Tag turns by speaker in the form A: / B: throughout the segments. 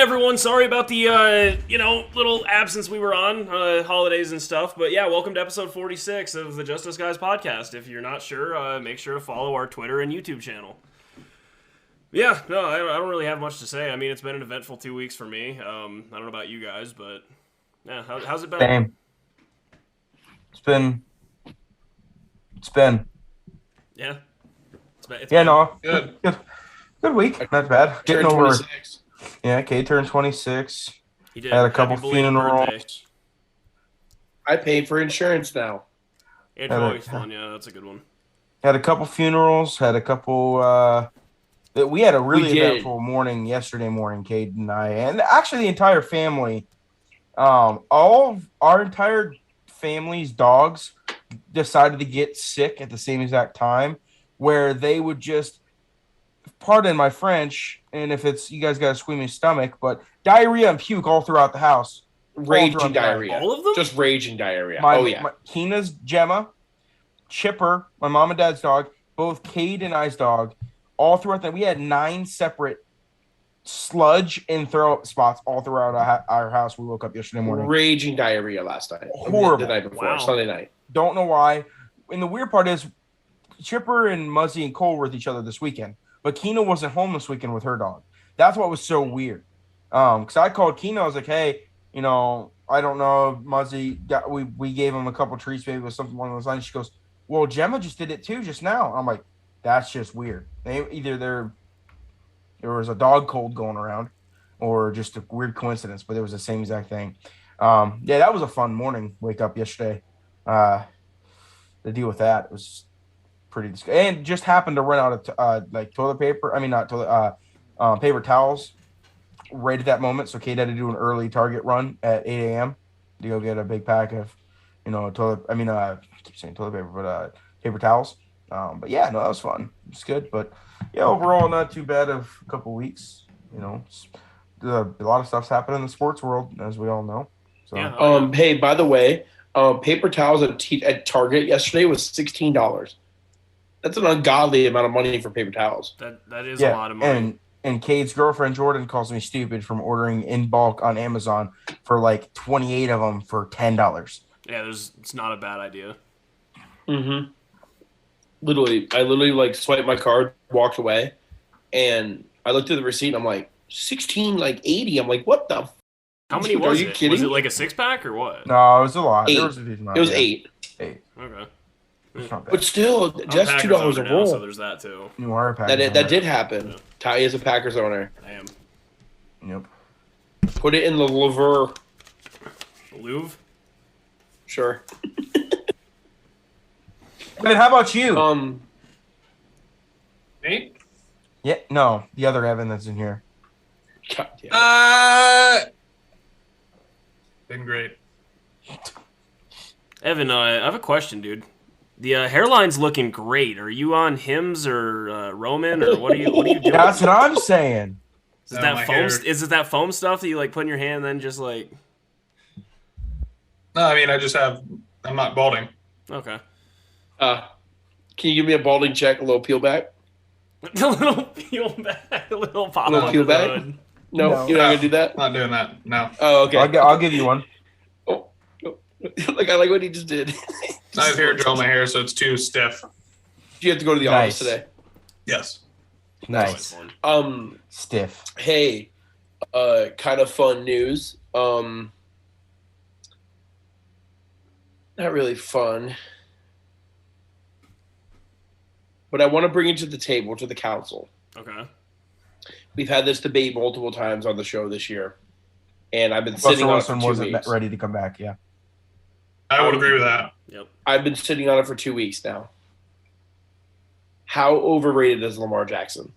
A: everyone. Sorry about the little absence we were on, holidays and stuff. But yeah, welcome to episode 46 of the Just Us Guys podcast. If you're not sure, make sure to follow our Twitter and YouTube channel. Yeah, no, I don't really have much to say. I mean, it's been an eventful 2 weeks for me. I don't know about you guys, but yeah, how's it been?
B: Same. It's been.
A: Yeah, it's
B: Yeah,
A: been
B: no,
C: Good.
B: good week. Not bad. Getting
C: Turned
B: over.
C: 26.
B: Yeah, Kate turned 26.
A: He did.
B: Had a
A: Happy
B: couple
A: belated birthday.
B: funerals.
C: I pay for insurance now.
A: It's
B: Had a-
A: always fun. Yeah, that's a good one.
B: Had a couple funerals. Had a couple. We had a really
C: did.
B: eventful morning yesterday morning, Kate and I, and actually the entire family. All of our entire family's dogs decided to get sick at the same exact time, where they would just, pardon my French, and if it's you guys got a squeamish stomach, but diarrhea and puke all throughout the house.
C: Raging diarrhea.
A: All of them?
C: Just raging diarrhea.
B: My Keena's Gemma, Chipper, my mom and dad's dog, both Cade and I's dog, all throughout that. We had 9 separate sludge and throw up spots all throughout our house. We woke up yesterday morning.
C: Raging diarrhea last night.
B: Horrible.
C: The night before,
A: Wow.
C: Sunday night.
B: Don't know why. And the weird part is, Chipper and Muzzy and Cole were with each other this weekend, but Keena wasn't home this weekend with her dog. That's what was so weird. Because I called Keena, I was like, hey, I don't know if Muzzy got, we gave him a couple treats, maybe it was something along those lines. She goes, well, Gemma just did it too just now. I'm like, that's just weird. There was a dog cold going around, or just a weird coincidence, but it was the same exact thing. Yeah, that was a fun morning. Wake up yesterday. To deal with that, it was pretty disgusting. And just happened to run out of toilet paper. I mean, not toilet, paper towels right at that moment. So Kate had to do an early Target run at 8 a.m. to go get a big pack of, I keep saying toilet paper, but paper towels. But yeah, no, that was fun. It's good, but yeah, overall not too bad of a couple weeks. A lot of stuff's happened in the sports world, as we all know. So
A: Yeah.
C: Hey, by the way, paper towels at Target yesterday was $16. That's an ungodly amount of money for paper towels.
A: That is a lot of money.
B: And Cade's girlfriend Jordan calls me stupid from ordering in bulk on Amazon for like 28 of them for $10.
A: Yeah, it's not a bad idea.
C: Mm-hmm. I literally swiped my card, walked away, and I looked at the receipt. And I'm like, 16, 80. I'm like, what the?
A: How many
C: Dude,
A: was
C: are you
A: it?
C: kidding?
A: Was it like a 6-pack or what?
B: No, it was a lot.
C: 8.
B: There was a decent amount,
C: It was
B: yeah.
C: 8.
B: 8.
A: Okay.
B: It's not bad.
C: But still, just
A: I'm
C: $2
A: Packers
C: a
A: owner now,
C: roll.
A: so there's that too.
B: You are a Packers
C: That
B: owner.
C: did happen.
A: Yeah.
C: Ty is a Packers owner.
A: I am.
B: Yep.
C: Put it in the Louvre.
A: Louvre?
C: Sure.
B: But how about you?
D: Me?
B: Yeah, no, the other Evan that's in here.
C: God damn it.
D: Been great.
A: Evan, I have a question, dude. The hairline's looking great. Are you on Hims or Roman, or what are you doing?
B: That's what I'm saying.
A: Is
D: No,
A: that
D: my
A: foam?
D: hair-
A: Is it that foam stuff that you put in your hand and then just like?
D: No, I mean, I'm not balding.
A: Okay.
C: Can you give me a balding check, a little peel back?
A: A little peel back, a little pop
C: Little
A: under
C: peel
A: the
C: back?
A: hood.
C: No,
B: No.
C: you're not gonna do that.
D: Not doing that. No.
C: Oh, okay.
B: I'll give you one.
C: I like what he just did.
D: I have hair gel in my hair, so it's too stiff.
C: You have to go to the
B: Nice.
C: office today.
D: Yes.
A: That's
B: Nice.
A: always fun.
B: Stiff.
C: Hey, kind of fun news. Not really fun, but I want to bring it to the table, to the council.
A: Okay.
C: We've had this debate multiple times on the show this year, and I've been sitting
B: Russell
C: on it
B: Wilson
C: for 2
B: wasn't
C: weeks.
B: ready to come back. Yeah.
D: I would agree with that.
A: Yep.
C: I've been sitting on it for 2 weeks now. How overrated is Lamar Jackson?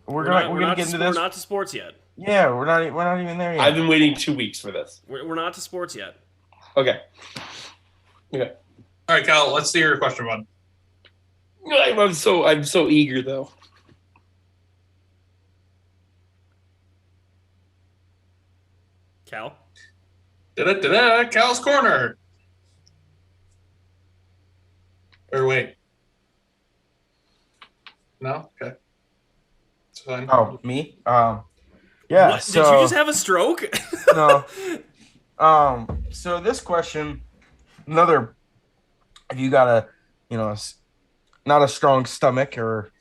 B: We're gonna
A: not
B: get into
A: to,
B: this.
A: We're not to sports yet.
B: Yeah, we're not even there yet.
C: I've been waiting 2 weeks for this.
A: We're not to sports yet.
C: Okay.
D: All right, Cal, let's see your question, bud.
C: I'm so eager though.
A: Cal.
D: Da-da-da-da, Cal's Corner. Or wait. No? Okay. It's fine.
B: Oh, me? Yeah.
A: What?
B: So,
A: Did you just have a stroke?
B: no. So this question, another, if you got a, not a strong stomach or,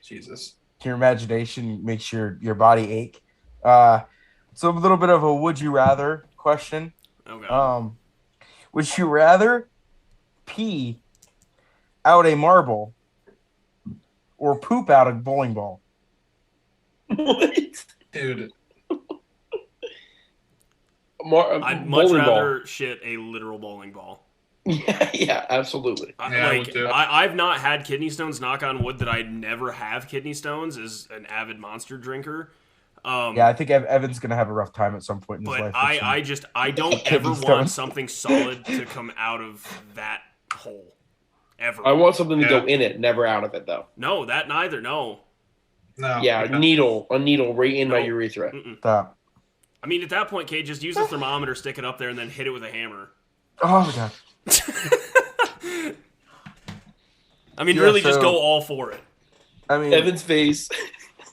D: Jesus.
B: your imagination makes your body ache. So a little bit of a would you rather question.
A: Oh god.
B: Would you rather pee out a marble or poop out a bowling ball?
C: What?
D: Dude.
A: I'd much rather shit a literal bowling ball.
C: Yeah, absolutely.
D: I would too.
A: I've not had kidney stones. Knock on wood that I never have kidney stones. As an avid Monster drinker.
B: I think Evan's gonna have a rough time at some point in his life.
A: But I don't ever want something solid to come out of that hole. Ever.
C: I want something to go in it, never out of it, though.
A: No, that neither. No.
D: No.
C: Yeah, a needle right in my urethra.
B: Stop.
A: I mean, at that point, Kate, just use a thermometer, stick it up there, and then hit it with a hammer.
B: Oh my god.
A: I mean, really, just go all for it.
B: I mean,
C: Evan's face.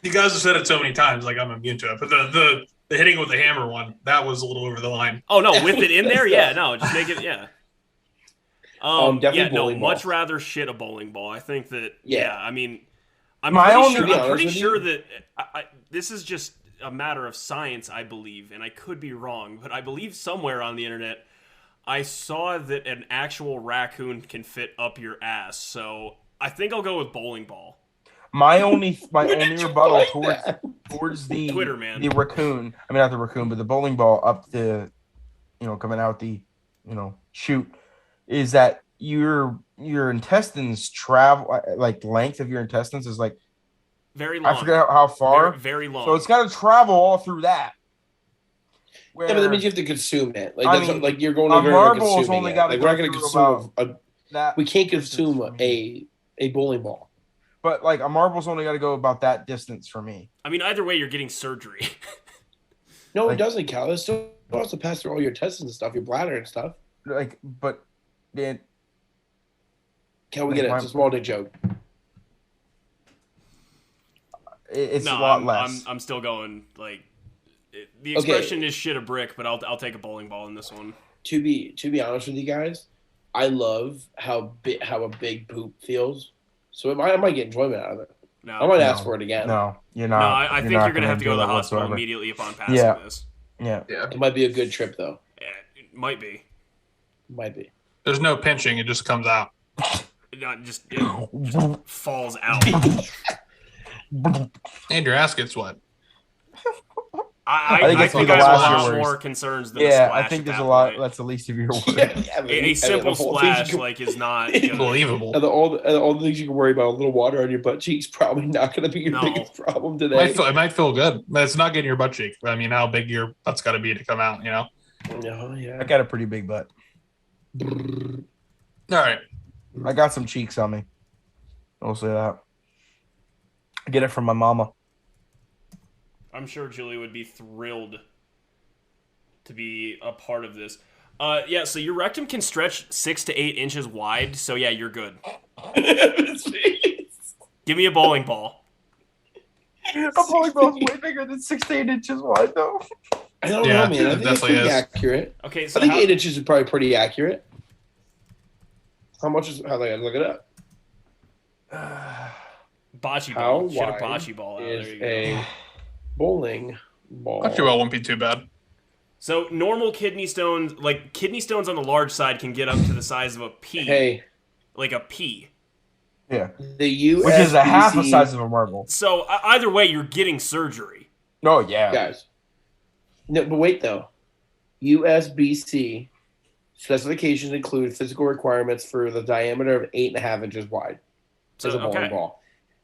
D: You guys have said it so many times, like I'm immune to it. But the hitting with the hammer one, that was a little over the line.
A: Oh no, with it in there, yeah, no, just make it, yeah.
C: Definitely
A: no, much rather shit a bowling ball. I think that, I mean, I'm pretty sure that this is just a matter of science, I believe, and I could be wrong, but I believe somewhere on the internet I saw that an actual raccoon can fit up your ass, so I think I'll go with bowling ball.
B: My only rebuttal towards the
A: Twitter, man.
B: The raccoon. I mean, not the raccoon, but the bowling ball up the, coming out the, chute, is that your intestines travel, like length of your intestines is like
A: very long.
B: I forget how far.
A: Very, very long.
B: So it's got to travel all through that.
C: Yeah, but that means you have to consume it. Like you're going to
B: marbles only got to
C: we're not going to consume
B: that.
C: We can't consume a bowling ball.
B: But like a marble's only got to go about that distance for me.
A: I mean, either way, you're getting surgery.
C: No, it doesn't, Cal. It still has to pass through all your intestines and stuff, your bladder and stuff.
B: But then,
C: Cal, we get it. It's a small dick joke.
B: It's a lot less.
A: I'm still going the expression is shit a brick, but I'll take a bowling ball in this one.
C: To be honest with you guys, I love how a big poop feels. So I might get enjoyment out of it.
A: No,
C: I might ask for it again.
B: No, you're not.
A: No, I think you're gonna have to go to the hospital immediately upon passing this.
B: Yeah.
C: It might be a good trip though.
A: Yeah, it might be.
C: Might be.
D: There's no pinching; it just comes out.
A: It falls out.
D: And your ass gets wet.
A: I think I have a lot more concerns than a splash.
B: I think there's a lot. That's the least of your worries.
A: A simple splash is not
D: unbelievable.
C: All the things you can worry about, a little water on your butt cheeks, probably not going to be your biggest problem today.
D: It might feel good, but it's not getting your butt cheek. I mean, how big your butt's got to be to come out,
C: Yeah.
B: I got a pretty big butt.
D: All right.
B: I got some cheeks on me. I'll say that. I get it from my mama.
A: I'm sure Julie would be thrilled to be a part of this. So your rectum can stretch 6 to 8 inches wide, so yeah, you're good. Give me a bowling ball.
B: A bowling ball's way bigger than 6 to 8 inches wide, though.
C: I don't know, man. I think it's pretty accurate.
A: Okay, so
C: I think 8 inches is probably pretty accurate. How much is? How do I look it up?
A: Bocce ball. Should have bocce ball out.
C: Is
A: there you
C: a
A: go.
C: Bowling ball.
D: Bocce ball won't be too bad.
A: So normal kidney stones, like kidney stones on the large side, can get up to the size of a pea.
C: Hey,
A: like a pea.
B: Yeah.
C: The USBC,
B: which is a half the size of a marble.
A: So either way, you're getting surgery.
B: Oh yeah,
C: guys. No, but wait though. USBC specifications include physical requirements for the diameter of 8.5 inches wide.
A: So,
C: as a bowling ball.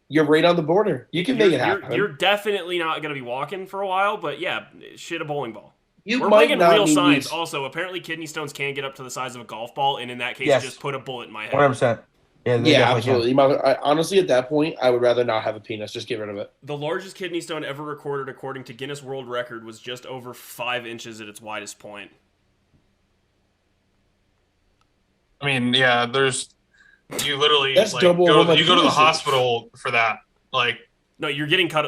C: You're right on the border. You can make it happen.
A: You're definitely not going to be walking for a while, but yeah, shit a bowling ball.
C: We're
A: bringing real science. Also, apparently kidney stones can get up to the size of a golf ball, and in that case, just put a bullet in my head.
B: 100%.
C: Yeah, absolutely. Honestly, at that point, I would rather not have a penis. Just get rid of it.
A: The largest kidney stone ever recorded, according to Guinness World Record, was just over 5 inches at its widest point.
D: I mean, yeah, you literally
C: that's double.
D: You go to the hospital for that. Like,
A: no, you're getting cut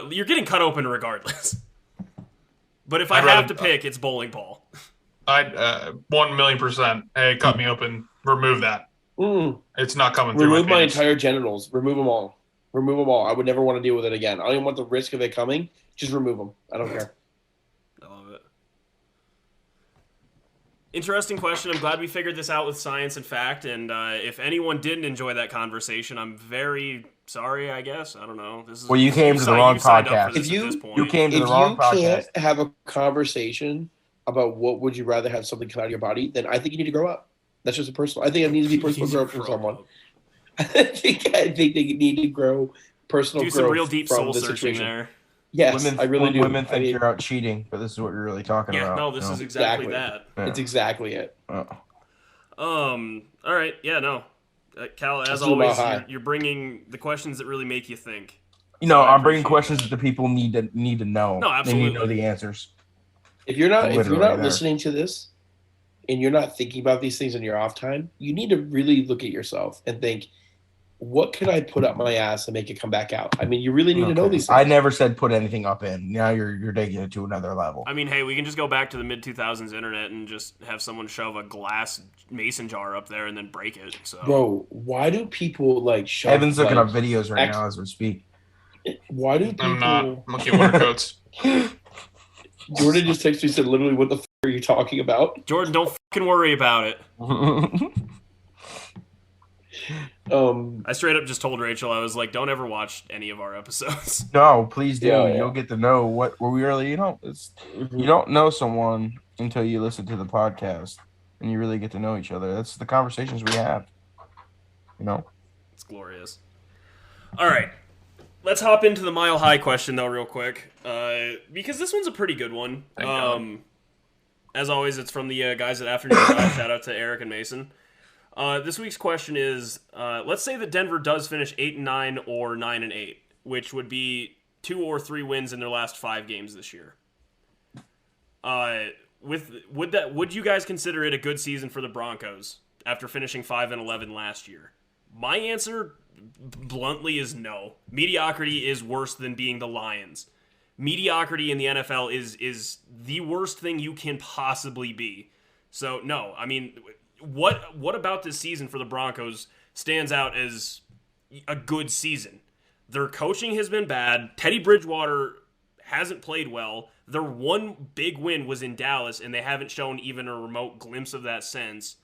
A: open regardless. But if I
D: I'd
A: have
D: rather-
A: to pick, it's bowling ball.
D: I'd 1,000,000%. Hey, cut me open. Remove that. It's not coming through
C: Remove
D: my
C: my
D: penis.
C: entire genitals. Remove them all. Remove them all. I would never want to deal with it again. I don't even want the risk of it coming. Just remove them. I don't care.
A: I love it. Interesting question. I'm glad we figured this out with science and fact. And if anyone didn't enjoy that conversation, I'm very sorry, I guess. I don't know. This is
B: Well, you came to the wrong
A: signed up
B: podcast.
A: for this
C: If
A: at
C: you-
A: this point.
B: You came to
C: If
B: the wrong
C: you
B: podcast.
C: can't have a conversation about what would you rather have something come out of your body, then I think you need to grow up. That's just a personal. I think it needs to be personal growth from someone. I think they need to grow personal
A: Do
C: growth
A: some real deep
C: from
A: soul
C: the
A: searching
C: situation.
A: there.
C: Yes, I really do.
B: Women
C: I
B: think
C: mean,
B: you're out cheating, but this is what you're really talking
A: Yeah,
B: about.
A: no, this
B: you
A: is
B: know?
A: exactly
C: Exactly.
A: that.
C: It's exactly it.
A: All right, yeah, no. Cal, as
C: Let's do
A: always,
C: Mile High.
A: you're bringing the questions that really make you think.
B: You know,
A: So I
B: I'm bringing
A: appreciate
B: questions
A: that.
B: that the people need to know.
A: No,
B: They need to know
A: absolutely.
B: the answers.
C: If you're not
B: Literally there.
C: listening to this and you're not thinking about these things in your off time, you need to really look at yourself and think, what could I put up my ass and make it come back out? I mean, you really need to know
B: Okay.
C: these things.
B: I never said put anything up in. Now you're taking it to another level.
A: I mean, hey, we can just go back to the mid 2000s internet and just have someone shove a glass mason jar up there and then break it. So,
C: Bro, why do people like shove,
B: Evan's looking
C: like,
B: up videos right
C: ex-
B: now as we speak.
C: Why do people
D: I'm not. I'm looking at winter coats.
C: Jordan just texted me and said literally what the are you talking about?
A: Jordan, don't fucking worry about it. I straight up just told Rachel, I was like, don't ever watch any of our episodes.
B: No, please do.
C: Yeah.
B: You'll get to know what we really, you don't know someone until you listen to the podcast and you really get to know each other. That's the conversations we have. You know?
A: It's glorious. All right. Let's hop into the mile high question, though, real quick. Because this one's a pretty good one.
D: Thank God.
A: As always, it's from the guys at Afternoon Drive. Shout out to Eric and Mason. This week's question is, let's say that Denver does finish 8-9 or 9-8, which would be 2 or 3 wins in their last 5 games this year. Would you guys consider it a good season for the Broncos after finishing 5-11 last year? My answer, bluntly, is no. Mediocrity is worse than being the Lions. Mediocrity in the NFL is the worst thing you can possibly be. So no, I mean, what about this season for the Broncos stands out as a good season? Their coaching has been bad. Teddy Bridgewater hasn't played well. Their one big win was in Dallas, and they haven't shown even a remote glimpse of that since.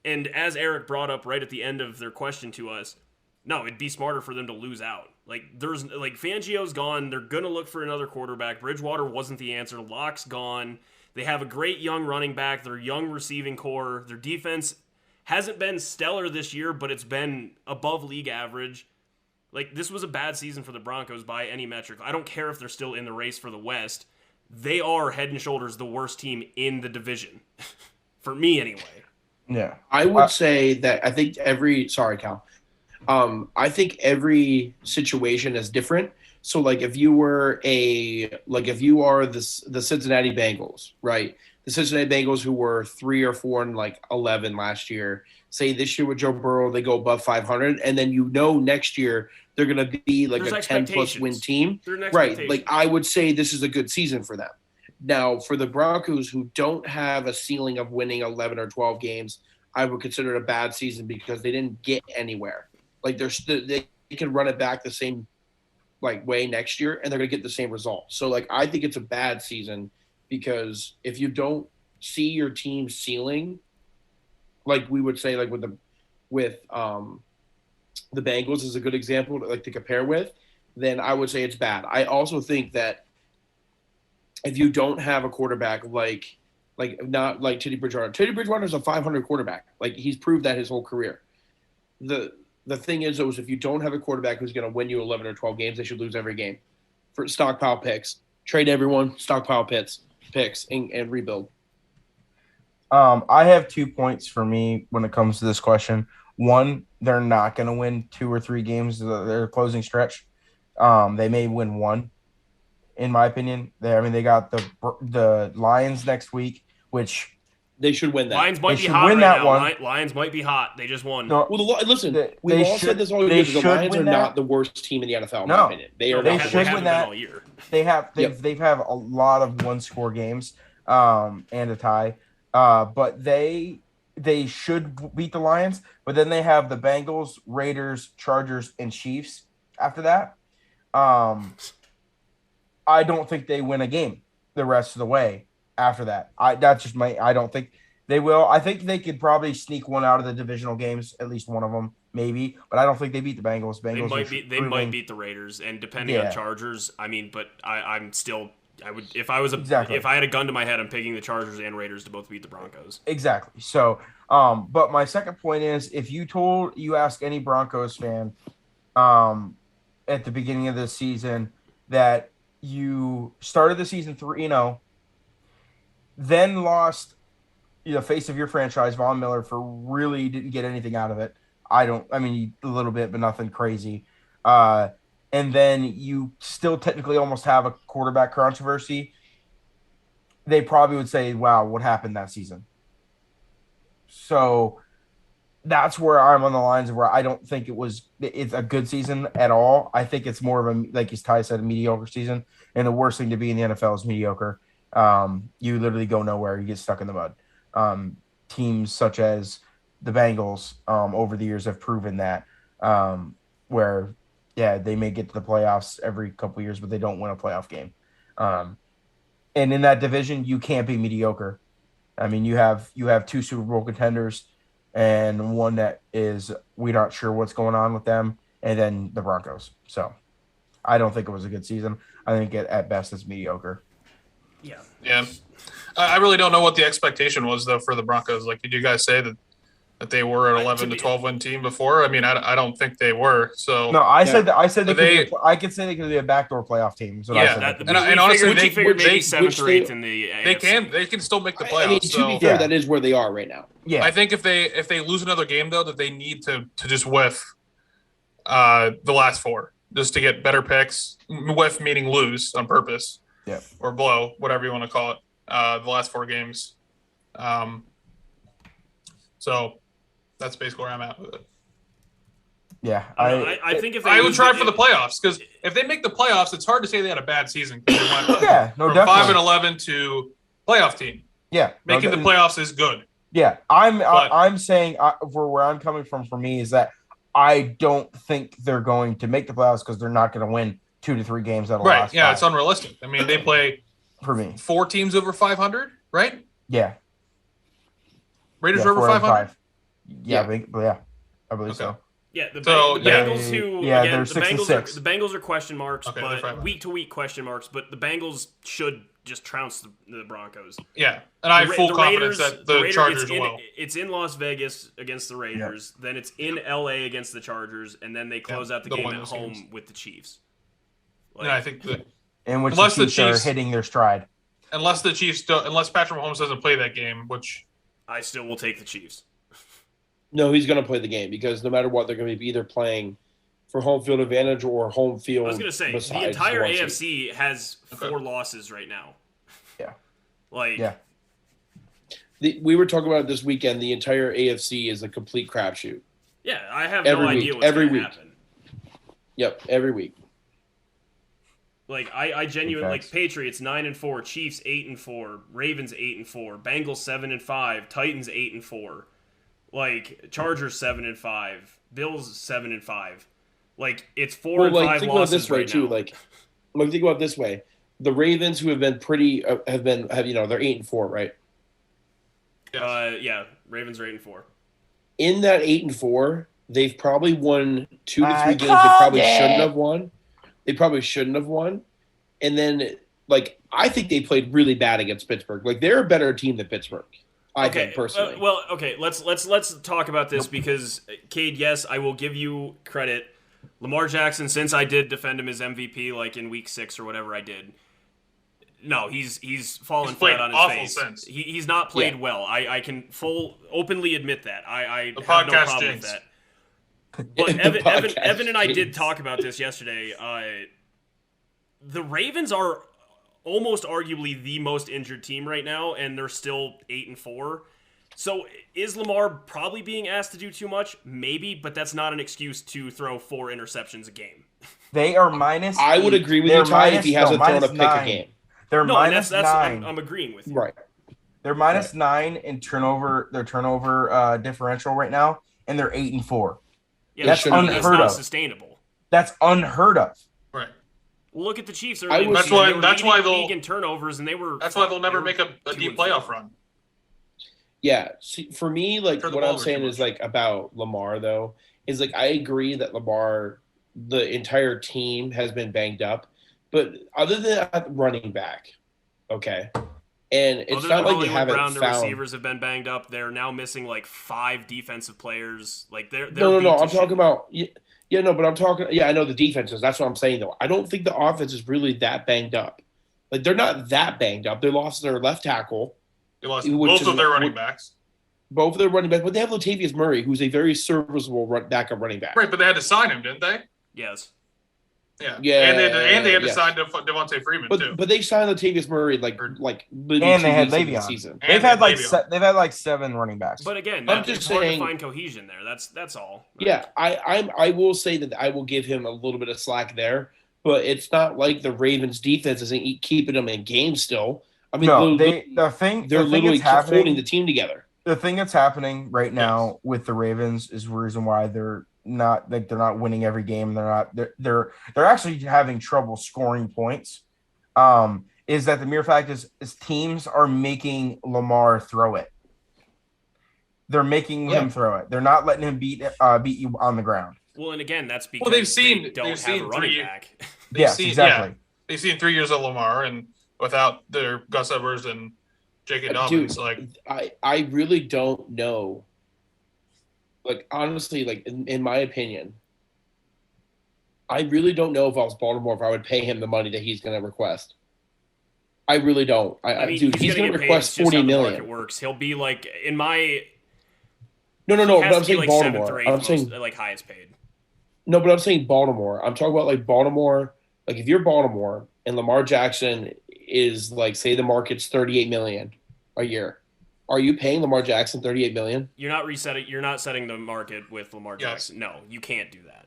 A: And as Eric brought up right at the end of their question to us, no, it'd be smarter for them to lose out. Fangio's gone. They're going to look for another quarterback. Bridgewater wasn't the answer. Locke's gone. They have a great young running back, their young receiving core. Their defense hasn't been stellar this year, but it's been above league average. This was a bad season for the Broncos by any metric. I don't care if they're still in the race for the West. They are head and shoulders the worst team in the division. For me, anyway.
B: Yeah.
C: I would say that I think sorry, Cal. I think every situation is different. So if you are the Cincinnati Bengals, right? The Cincinnati Bengals who were 3 or 4 and 11 last year. Say this year with Joe Burrow, they go above 500, and then next year they're going to be
A: There's
C: a 10+ win team, right? I would say this is a good season for them. Now, for the Broncos who don't have a ceiling of winning 11 or 12 games, I would consider it a bad season because they didn't get anywhere. They can run it back the same way next year, and they're going to get the same result. So I think it's a bad season because if you don't see your team ceiling, we would say with the Bengals is a good example to compare with, then I would say it's bad. I also think that if you don't have a quarterback not like Teddy Bridgewater. Teddy Bridgewater is a 500 quarterback. He's proved that his whole career. The thing is, though, is if you don't have a quarterback who's going to win you 11 or 12 games, they should lose every game. For stockpile picks, trade everyone, stockpile picks, and rebuild.
B: I have 2 points for me when it comes to this question. One, they're not going to win 2 or 3 games their closing stretch. They may win 1, in my opinion. They got the Lions next week, which
C: They should win that.
A: Lions might
B: They
A: be
B: should
A: hot
B: win
A: right
B: that
A: now.
B: one.
A: Lions might be hot. They just won.
B: No,
C: Well, listen,
B: they
C: we've all
B: should-
C: said this all
B: they
C: year. The
B: should
C: Lions
B: win
C: are
B: that.
C: not the worst team in the NFL, in
B: No.
C: my opinion. They are
A: they
C: not.
B: should
A: haven't
B: win
A: been
B: that.
A: all year.
B: They've have a lot of one-score games, and a tie. But they should beat the Lions. But then they have the Bengals, Raiders, Chargers, and Chiefs after that. I don't think they win a game the rest of the way after that. I don't think they will. I think they could probably sneak one out of the divisional games, at least one of them, maybe. But I don't think they beat the Bengals.
A: They might beat the Raiders, and depending on Chargers, but I'm still. I would if I had a gun to my head, I'm picking the Chargers and Raiders to both beat the Broncos.
B: Exactly. So, but my second point is, if you ask any Broncos fan, at the beginning of the season that you started the season 3-0, then lost the face of your franchise, Von Miller, for really didn't get anything out of it. A little bit, but nothing crazy. And then you still technically almost have a quarterback controversy. They probably would say, wow, what happened that season? So that's where I'm on the lines of where I don't think it's a good season at all. I think it's more of a, like Ty said, a mediocre season. And the worst thing to be in the NFL is mediocre. You literally go nowhere. You get stuck in the mud. Teams such as the Bengals over the years have proven that, where they may get to the playoffs every couple of years, but they don't win a playoff game. And in that division, you can't be mediocre. You have two Super Bowl contenders and one that is we're not sure what's going on with them, and then the Broncos. So I don't think it was a good season. I think at best it's mediocre.
A: Yeah.
D: I really don't know what the expectation was, though, for the Broncos. Like, did you guys say that they were an 11 to 12 win team before? I don't think they were. So
B: no, I said I could say they could be a backdoor playoff team.
D: Honestly,
A: they figured maybe seventh or eighth in the AFC.
D: They can still make the playoffs.
C: To be fair, that is where they are right now.
B: Yeah,
D: I think if they lose another game, though, that they need to just whiff the last four just to get better picks. Whiff meaning lose on purpose.
B: Yeah,
D: or blow, whatever you want to call it. The last four games. So that's basically where I'm at with it.
B: Yeah,
A: I think if
D: I would try for the playoffs, because if they make the playoffs, it's hard to say they had a bad season. They went from
B: definitely
D: 5-11 to playoff team.
B: Yeah,
D: making the playoffs is good.
B: Yeah, I'm saying for where I'm coming from, for me, is that I don't think they're going to make the playoffs because they're not going to win 2 to 3 games out of the last 5.
D: It's unrealistic. They play
B: for me
D: 4 teams over 500, right?
B: Yeah.
D: Raiders are over 500.
B: Yeah, I believe so.
A: Yeah, the Bengals
B: they're 6-6.
A: The Bengals are question marks,
D: okay,
A: but week to week question marks. But the Bengals should just trounce the Broncos.
D: Yeah, and I have full confidence that the Chargers will.
A: It's in Las Vegas against the Raiders, then it's in LA against the Chargers, and then they close out the game at home with the Chiefs.
D: I think that
B: which the Chiefs are hitting their stride.
D: Unless Patrick Mahomes doesn't play that game, which
A: I still will take the Chiefs.
C: No, he's going to play the game because no matter what, they're going to be either playing for home field advantage or home field.
A: I was going to say, the entire AFC has 4 losses right now.
B: Yeah.
C: We were talking about it this weekend. The entire AFC is a complete crapshoot.
A: Yeah, I have no idea what's going to happen.
C: Yep, every week.
A: I genuinely Patriots 9-4, Chiefs 8-4, Ravens 8-4, Bengals 7-5, Titans 8-4. Chargers 7-5, Bills 7-5. It's 4 and 5
C: think
A: losses
C: about this way
A: right
C: too.
A: now.
C: Think about it this way: the Ravens, who have been pretty, they're 8-4, right?
A: Yeah, Ravens are 8-4.
C: In that 8-4, they've probably won 2 to 3 games they probably shouldn't have won. They probably shouldn't have won, and then I think they played really bad against Pittsburgh. They're a better team than Pittsburgh. I think personally.
A: Let's talk about this because, Cade, yes, I will give you credit. Lamar Jackson, since I did defend him as MVP, in week 6 or whatever I did, no, he's fallen flat on his face.
D: Since.
A: He's not played well. I can openly admit that. I
D: the
A: have no
D: podcast
A: problem
D: jinx.
A: with that. But Evan and I did talk about this yesterday. The Ravens are almost arguably the most injured team right now, and they're still 8-4. So is Lamar probably being asked to do too much? Maybe, but that's not an excuse to throw 4 interceptions a game.
B: They are minus.
C: I would agree with you, Ty, if he hasn't thrown a pick a game.
B: They're
A: no,
B: minus
A: that's
B: 9.
A: I'm agreeing with you.
C: Right.
B: They're minus 9 in turnover. Their turnover differential right now, and they're 8-4.
A: Yeah,
B: that's unheard
A: that's not
B: of.
A: Sustainable.
B: That's unheard of.
D: Right.
A: Well, look at the Chiefs.
D: That's why they'll
A: league in turnovers, and they were.
D: That's why they'll never make a deep playoff run.
C: Yeah, see, for me, like what I'm saying is like about Lamar though is like I agree that Lamar, the entire team has been banged up, but other than that, running back, okay, and it's not like they haven't found.
A: The receivers have been banged up. They're now missing like 5 defensive players. Like they're
C: no. I'm talking about but I'm talking. Yeah, I know the defenses. That's what I'm saying though. I don't think the offense is really that banged up. Like they're not that banged up. They lost their left tackle.
D: They lost both of their running backs.
C: Both of their running backs, but they have Latavius Murray, who's a very serviceable backup running back.
D: Right, but they had to sign him, didn't they?
A: Yes.
C: Yeah.
D: And they had to sign Devontae Freeman too.
C: But they signed Latavius Murray like
B: and they had Le'Veon.
C: Season.
B: They've had like 7 running backs.
A: But again,
C: I'm just
A: hard
C: saying,
A: to find cohesion there. That's all. Right?
C: Yeah, I will say that I will give him a little bit of slack there, but it's not like the Ravens defense isn't keeping them in games still. I mean,
B: no, they're
C: literally holding the team together.
B: The thing that's happening right now with the Ravens is the reason why they're not winning every game. They're actually having trouble scoring points. Is that the mere fact is teams are making Lamar throw it. They're making him throw it. They're not letting him beat you on the ground.
A: Well, and again, that's because they don't have a running back.
B: Exactly.
D: They've seen 3 years of Lamar, and without their Gus Edwards and J.K. Dobbins,
C: I really don't know. Like honestly, like in my opinion, I really don't know if I was Baltimore if I would pay him the money that he's going to request. I really don't. He's going to request $40 million.
A: Market works. He'll be like in my.
C: No. But I'm saying Baltimore. I'm saying
A: like highest paid.
C: No, but I'm saying Baltimore. I'm talking about like Baltimore. Like if you're Baltimore and Lamar Jackson is like, say the market's $38 million a year. Are you paying Lamar Jackson $38 million?
A: You're not setting the market with Lamar Jackson. No, you can't do that.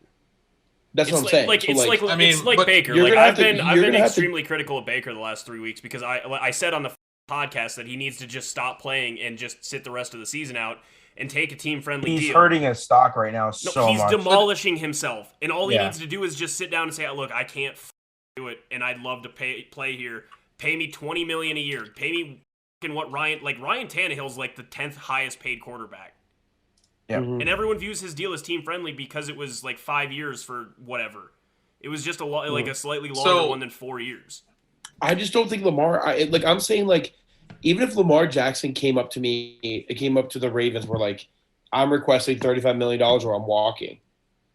C: That's what I'm saying.
A: It's like Baker. Like I've been extremely critical of Baker the last 3 weeks because I said on the podcast that he needs to just stop playing and just sit the rest of the season out and take a team-friendly deal.
B: He's hurting his stock right now so much.
A: He's demolishing himself, and all he needs to do is just sit down and say, "Look, I can't do it, and I'd love to play here. Pay me $20 million a year. Pay me what Ryan Tannehill's like the 10th highest paid quarterback."
B: Yeah,
A: and everyone views his deal as team-friendly because it was like 5 years for whatever. It was just a slightly longer one than 4 years.
C: I just don't think Lamar. I'm saying like. Even if Lamar Jackson came up to the Ravens, were like, I'm requesting $35 million or I'm walking,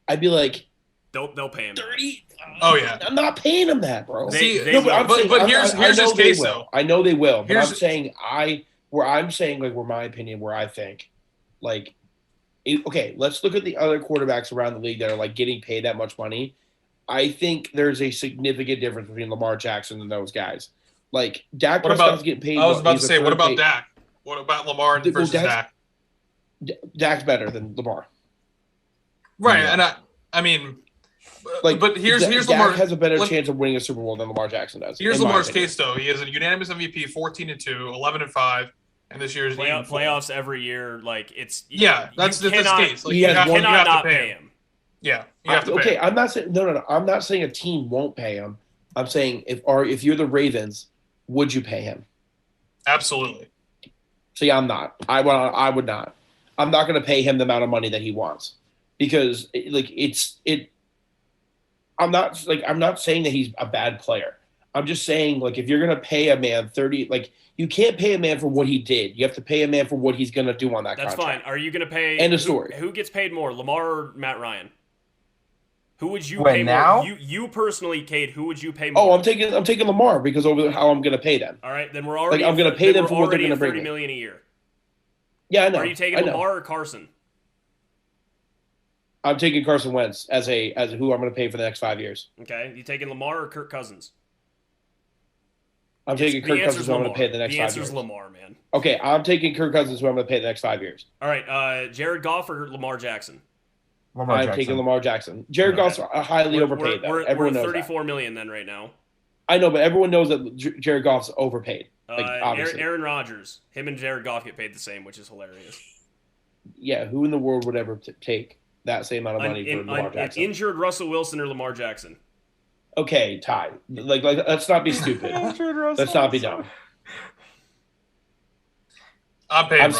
C: I'd be like,
A: they'll pay him
C: 30.
D: Oh yeah,
C: I'm not paying him that, bro.
D: But here's his case though.
C: I know they will, but I'm saying where my opinion, where I think, like, okay, let's look at the other quarterbacks around the league that are like getting paid that much money. I think there's a significant difference between Lamar Jackson and those guys. Like Dak Prescott's getting paid.
D: I was about to say, what about Dak? What about Lamar versus Dak?
C: Dak's better than Lamar.
D: Right, and I mean, but here's Lamar
C: has a better chance of winning a Super Bowl than Lamar Jackson does.
D: Here's Lamar's case though. He is a unanimous MVP, 14-2, 11-5, and this year's
A: playoffs every year. Like it's
D: that's the case. Like,
A: you cannot not pay him.
D: Yeah, you have to pay him.
C: I'm not saying no. I'm not saying a team won't pay him. I'm saying if you're the Ravens, would you pay him?
D: Absolutely.
C: See, I'm not. I would not. I'm not going to pay him the amount of money that he wants because I'm not saying that he's a bad player. I'm just saying like if you're going to pay a man 30, like you can't pay a man for what he did. You have to pay a man for what he's going to do on that contract.
A: That's fine. Are you going to pay?
C: End of story.
A: Who gets paid more, Lamar or Matt Ryan? Who would you
B: pay
A: more? You personally, Cade, who would you pay more?
C: Oh, I'm taking Lamar because over how I'm going to pay them.
A: All right, then we're already.
C: I'm going to pay them for what they're going to bring.
A: $30 million a year.
C: Yeah, I know.
A: Are you taking Lamar or Carson?
C: I'm taking Carson Wentz as who I'm going to pay for the next 5 years.
A: Okay, you taking Lamar or Kirk Cousins?
C: I'm taking Kirk Cousins, who I'm going to pay the next 5 years.
A: The answer's Lamar, man.
C: Okay, I'm taking Kirk Cousins, who I'm going to pay the next 5 years.
A: All right, Jared Goff or Lamar Jackson?
C: I'm taking Lamar Jackson. Jared Goff's highly overpaid.
A: Everyone knows $34 million then right now.
C: I know, but everyone knows that Jared Goff's overpaid. Obviously.
A: Aaron Rodgers. Him and Jared Goff get paid the same, which is hilarious.
C: Yeah, who in the world would ever take that same amount of money for Lamar Jackson?
A: An injured Russell Wilson or Lamar Jackson?
C: Okay, Ty. Like let's not be stupid. Let's not be dumb.
D: I'm paying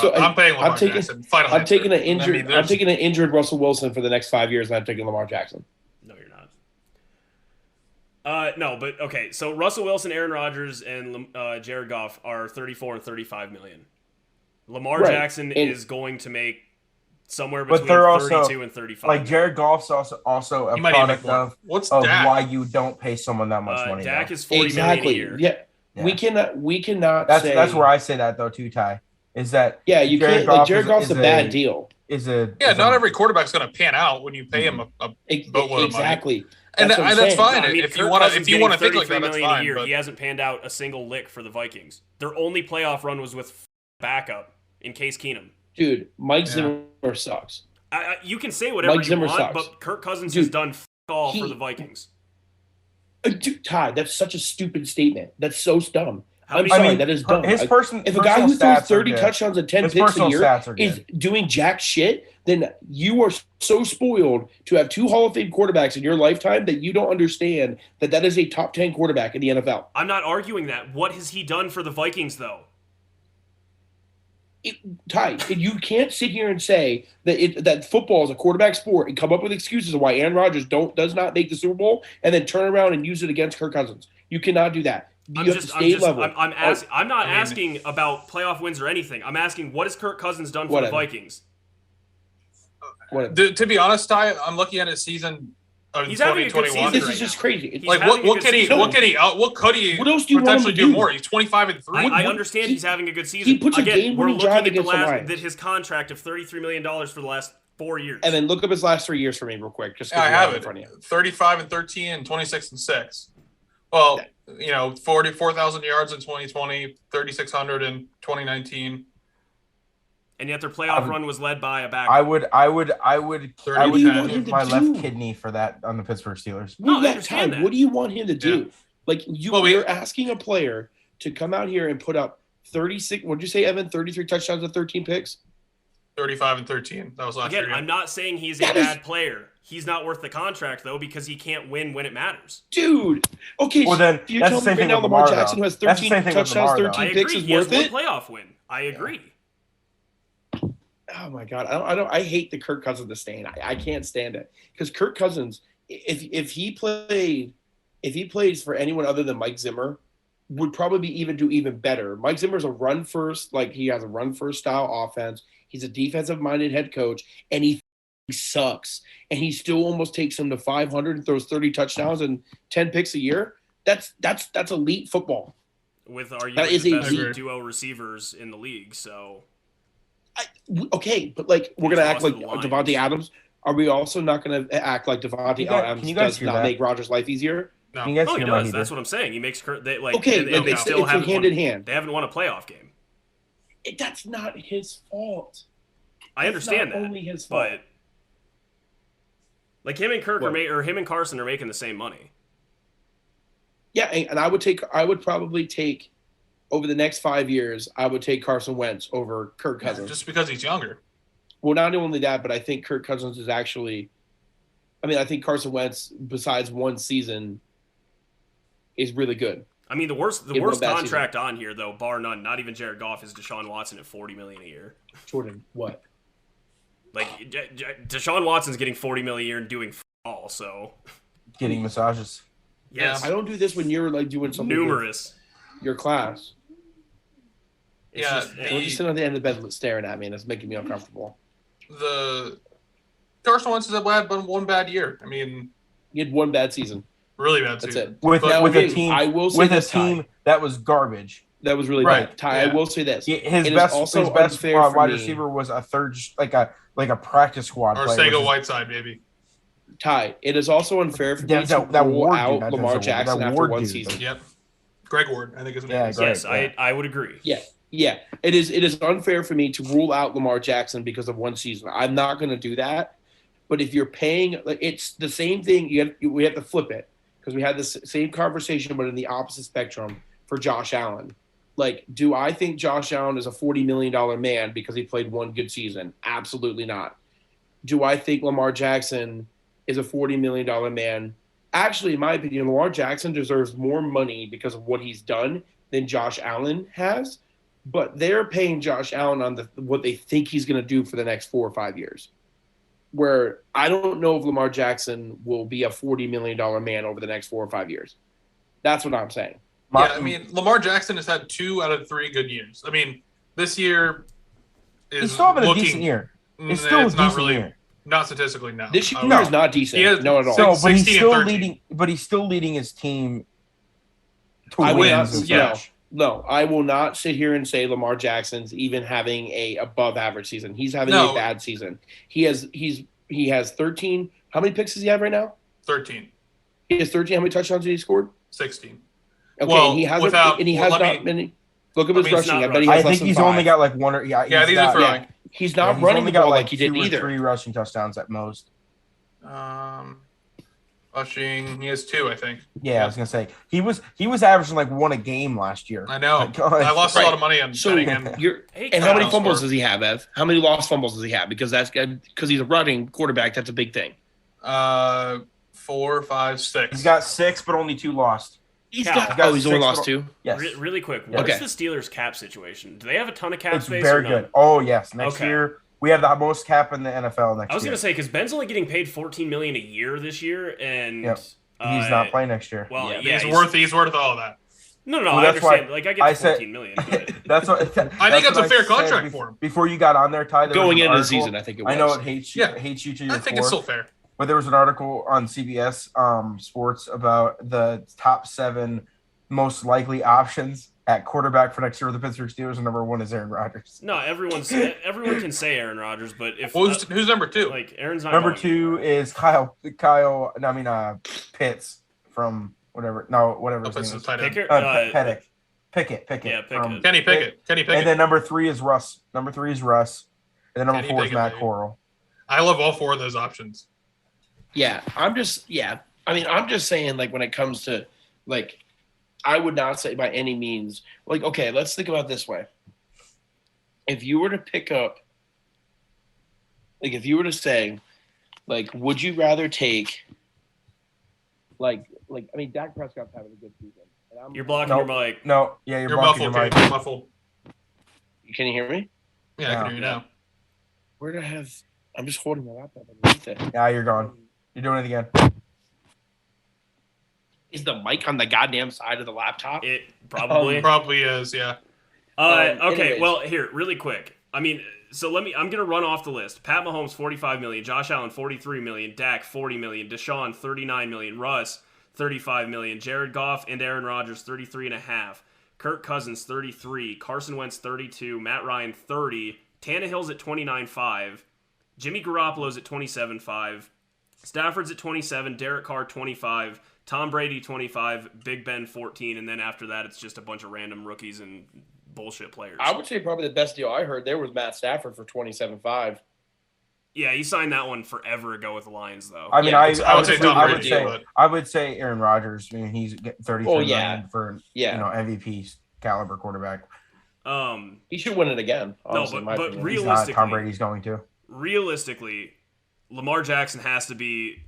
D: Lamar Jackson.
C: I'm taking an injured Russell Wilson for the next 5 years, and I'm taking Lamar Jackson.
A: No, you're not. No, but okay. So Russell Wilson, Aaron Rodgers, and Jared Goff are 34 and 35 million. Lamar Jackson is going to make somewhere between 32 and 35.
B: Like Jared Goff's also a product of why you don't pay someone that much money.
A: Dak is $40 million a year.
C: Yeah. We cannot.
B: That's where I say that though too, Ty. Is that
C: you can't like Jared Goff's a bad deal.
D: Not every quarterback's going to pan out when you pay him a boatload of money.
C: Exactly.
D: And that's fine. I mean, if you want to think like that, that's fine.
A: He hasn't panned out a single lick for the Vikings. Their only playoff run was with backup in Case Keenum.
C: Dude, Mike Zimmer sucks.
A: You can say whatever you want, but Kirk Cousins has done all for the Vikings.
C: Dude, Ty, that's such a stupid statement. That's so dumb. I'm sorry, that is dumb.
B: If
C: a guy who throws 30 touchdowns and 10 picks a year is doing jack shit, then you are so spoiled to have 2 Hall of Fame quarterbacks in your lifetime that you don't understand that is a top 10 quarterback in the NFL.
A: I'm not arguing that. What has he done for the Vikings, though?
C: Ty, you can't sit here and say that football is a quarterback sport and come up with excuses of why Aaron Rodgers does not make the Super Bowl and then turn around and use it against Kirk Cousins. You cannot do that. I'm not asking about playoff wins or anything. I'm asking what has Kirk Cousins done for the Vikings?
D: To be honest, Ty, I'm looking at his season of 2021.
C: This is just crazy.
D: Like what could he potentially do more? He's 25 and 3.
A: I understand he's having a good season.
C: He puts a game-winning drive against the Lions.
A: His contract of $33 million for the last 4 years.
C: And then look up his last 3 years for me real quick. Just
D: I have it. 35 and 13 and 26 and 6. Well, 44,000 yards in 2020, 3,600 in 2019.
A: And yet their playoff run was led by a back.
B: I would give my left kidney for that on the Pittsburgh Steelers.
C: No, I understand that. What do you want him to do? Yeah. Like you're asking a player to come out here and put up 36. What did you say, Evan? 33 touchdowns and 13 picks.
D: 35 and 13. That was last year.
A: I'm not saying he's a bad player. He's not worth the contract though because he can't win when it matters.
C: Dude. Okay.
B: Well, then
C: you tell me right now Lamar Jackson who has 13 touchdowns, 13 picks is worth it.
A: One playoff win. I agree.
C: Oh my God, I hate the Kirk Cousins disdain. I can't stand it because Kirk Cousins, if he plays for anyone other than Mike Zimmer, would probably do even better. Mike Zimmer's a run first, he has a run first style offense. He's a defensive minded head coach, and he sucks. And he still almost takes him to 500 and throws 30 touchdowns and 10 picks a year. That's elite football.
A: With arguably the best duo receivers in the league, so.
C: Okay, but we're gonna act like Devontae Adams. Are we also not gonna act like Devontae Adams does not make Rodgers' life easier?
D: No,
A: he does. That's what I'm saying. He makes they still
C: have hand in hand.
A: They haven't won a playoff game.
C: That's not his fault.
A: I understand that.
C: Only his fault.
A: But him and Kirk him and Carson are making the same money.
C: Yeah, and I would probably take. Over the next 5 years, I would take Carson Wentz over Kirk Cousins.
D: Just because he's younger.
C: Well, not only that, but I think Kirk Cousins is actually – I think Carson Wentz, besides one season, is really good.
A: The worst contract on here, though, bar none, not even Jared Goff, is Deshaun Watson at $40 million a year.
C: Jordan, what?
A: Deshaun Watson's getting $40 million a year and doing all, so.
B: Getting massages.
A: Yes.
C: I don't do this when you're doing something.
A: Numerous.
C: Your class.
A: Don't
C: just sit on the end of the bed staring at me, and it's making me uncomfortable.
D: The Carson Wentz has had one bad year.
C: He had one bad season.
D: Really bad season.
B: With a team that was garbage.
C: That was really bad. Ty, I will say this:
B: his best wide receiver was a third, like a practice squad
D: or
B: player.
D: Sega Whiteside, maybe.
C: Ty, it is also unfair for me to rule out Lamar Jackson after one season.
D: Yep. Greg Ward, I think his name
B: Yeah,
D: is.
B: Greg,
A: Yes, I would agree.
C: Yeah. It is unfair for me to rule out Lamar Jackson because of one season. I'm not going to do that. But if you're paying, like, it's the same thing. We have to flip it because we had this same conversation, but in the opposite spectrum for Josh Allen. Like, do I think Josh Allen is a $40 million man because he played one good season? Absolutely not. Do I think Lamar Jackson is a $40 million man? Actually, in my opinion, Lamar Jackson deserves more money because of what he's done than Josh Allen has. But they're paying Josh Allen on what they think he's going to do for the next 4 or 5 years. Where I don't know if Lamar Jackson will be a $40 million man over the next 4 or 5 years. That's what I'm saying.
D: Yeah, I mean, Lamar Jackson has had 2 out of 3 good years. I mean, this year is
B: he's still having a decent year. It's still a decent year.
D: Not statistically, no.
C: This year is not decent. No, at all.
B: So, but he's still leading his team to wins.
C: No, I will not sit here and say Lamar Jackson's even having a above average season. He's having a bad season. He has 13. How many picks does he have right now?
D: 13.
C: He has 13. How many touchdowns has he scored?
D: 16.
C: Okay, well, and he hasn't. Look at his rushing.
B: I think he's only got like one or
D: these are throwing.
C: He's not running the ball like he did
B: 2 or
C: either.
B: 3 rushing touchdowns at most.
D: Rushing, he has 2, I think.
B: Yeah, I was gonna say he was averaging like 1 a game last year.
D: I know. I lost a lot of money on betting him.
C: And how many fumbles does he have, Ev? How many lost fumbles does he have? Because he's a running quarterback. That's a big thing.
D: 4, 5, 6.
B: He's got 6, but only 2 lost.
C: He's only lost 2.
A: Yes. Really quick, what is the Steelers' cap situation? Do they have a ton of cap space?
B: Very good. Oh yes, next year we have the most cap in the NFL next year.
A: I was going to say because Ben's only getting paid $14 million a year this year, and
B: he's not playing next year.
A: Well,
D: he's worth all of that.
A: No, I understand. Like I get $14 million. But
B: that's what
D: I think that's a fair contract for him.
B: Before you got on there, Ty,
C: going into the season, I think it was.
B: I know it hates you to your
D: I think it's still fair.
B: But there was an article on CBS Sports about the top 7 most likely options at quarterback for next year with the Pittsburgh Steelers, and number 1 is Aaron Rodgers.
A: No, everyone can say Aaron Rodgers, but if
D: who's number 2?
A: Like Aaron's not.
B: Number 2 is Pitts from whatever his name is.
A: Pickett.
B: Yeah,
D: Pickett. Kenny Pickett.
B: And then number 3 is Russ. And then number 4 is Matt Corral.
D: I love all 4 of those options.
C: Yeah, I'm just saying, like, when it comes to, like, I would not say by any means, like, okay, let's think about it this way. If you were to pick up, like, if you were to say, like, would you rather take, Dak Prescott's having a good season. And
A: you're blocking your mic.
B: No, yeah, you're blocking
D: muffled,
B: your mic.
D: Muffled.
C: Can you hear me?
D: Yeah, I can hear you now.
C: Where do I have? I'm just holding my laptop underneath it.
B: Yeah, you're gone. You're doing it again.
C: Is the mic on the goddamn side of the laptop?
A: It probably
D: is, yeah.
A: Okay,
C: anyways.
A: well, here, really quick. I mean, so I'm going to run off the list. Pat Mahomes, $45 million. Josh Allen, $43 million. Dak, $40 million. Deshaun, $39 million. Russ, $35 million. Jared Goff and Aaron Rodgers, $33.5. Kirk Cousins, $33. Carson Wentz, $32. Matt Ryan, $30. Tannehill's at $29.5. Jimmy Garoppolo's at $27.5. Stafford's at $27. Derek Carr, $25. Tom Brady, $25. Big Ben, $14. And then after that, it's just a bunch of random rookies and bullshit players.
C: I would say probably the best deal I heard there was Matt Stafford for $27.5.
A: Yeah, he signed that one forever ago with the Lions, though.
B: I mean,
D: I
B: would say Aaron Rodgers. I mean, he's getting $33 million for MVP caliber quarterback.
C: He should win it again. Honestly,
A: but realistically,
B: Tom Brady's going to.
A: Realistically, Lamar Jackson has to be.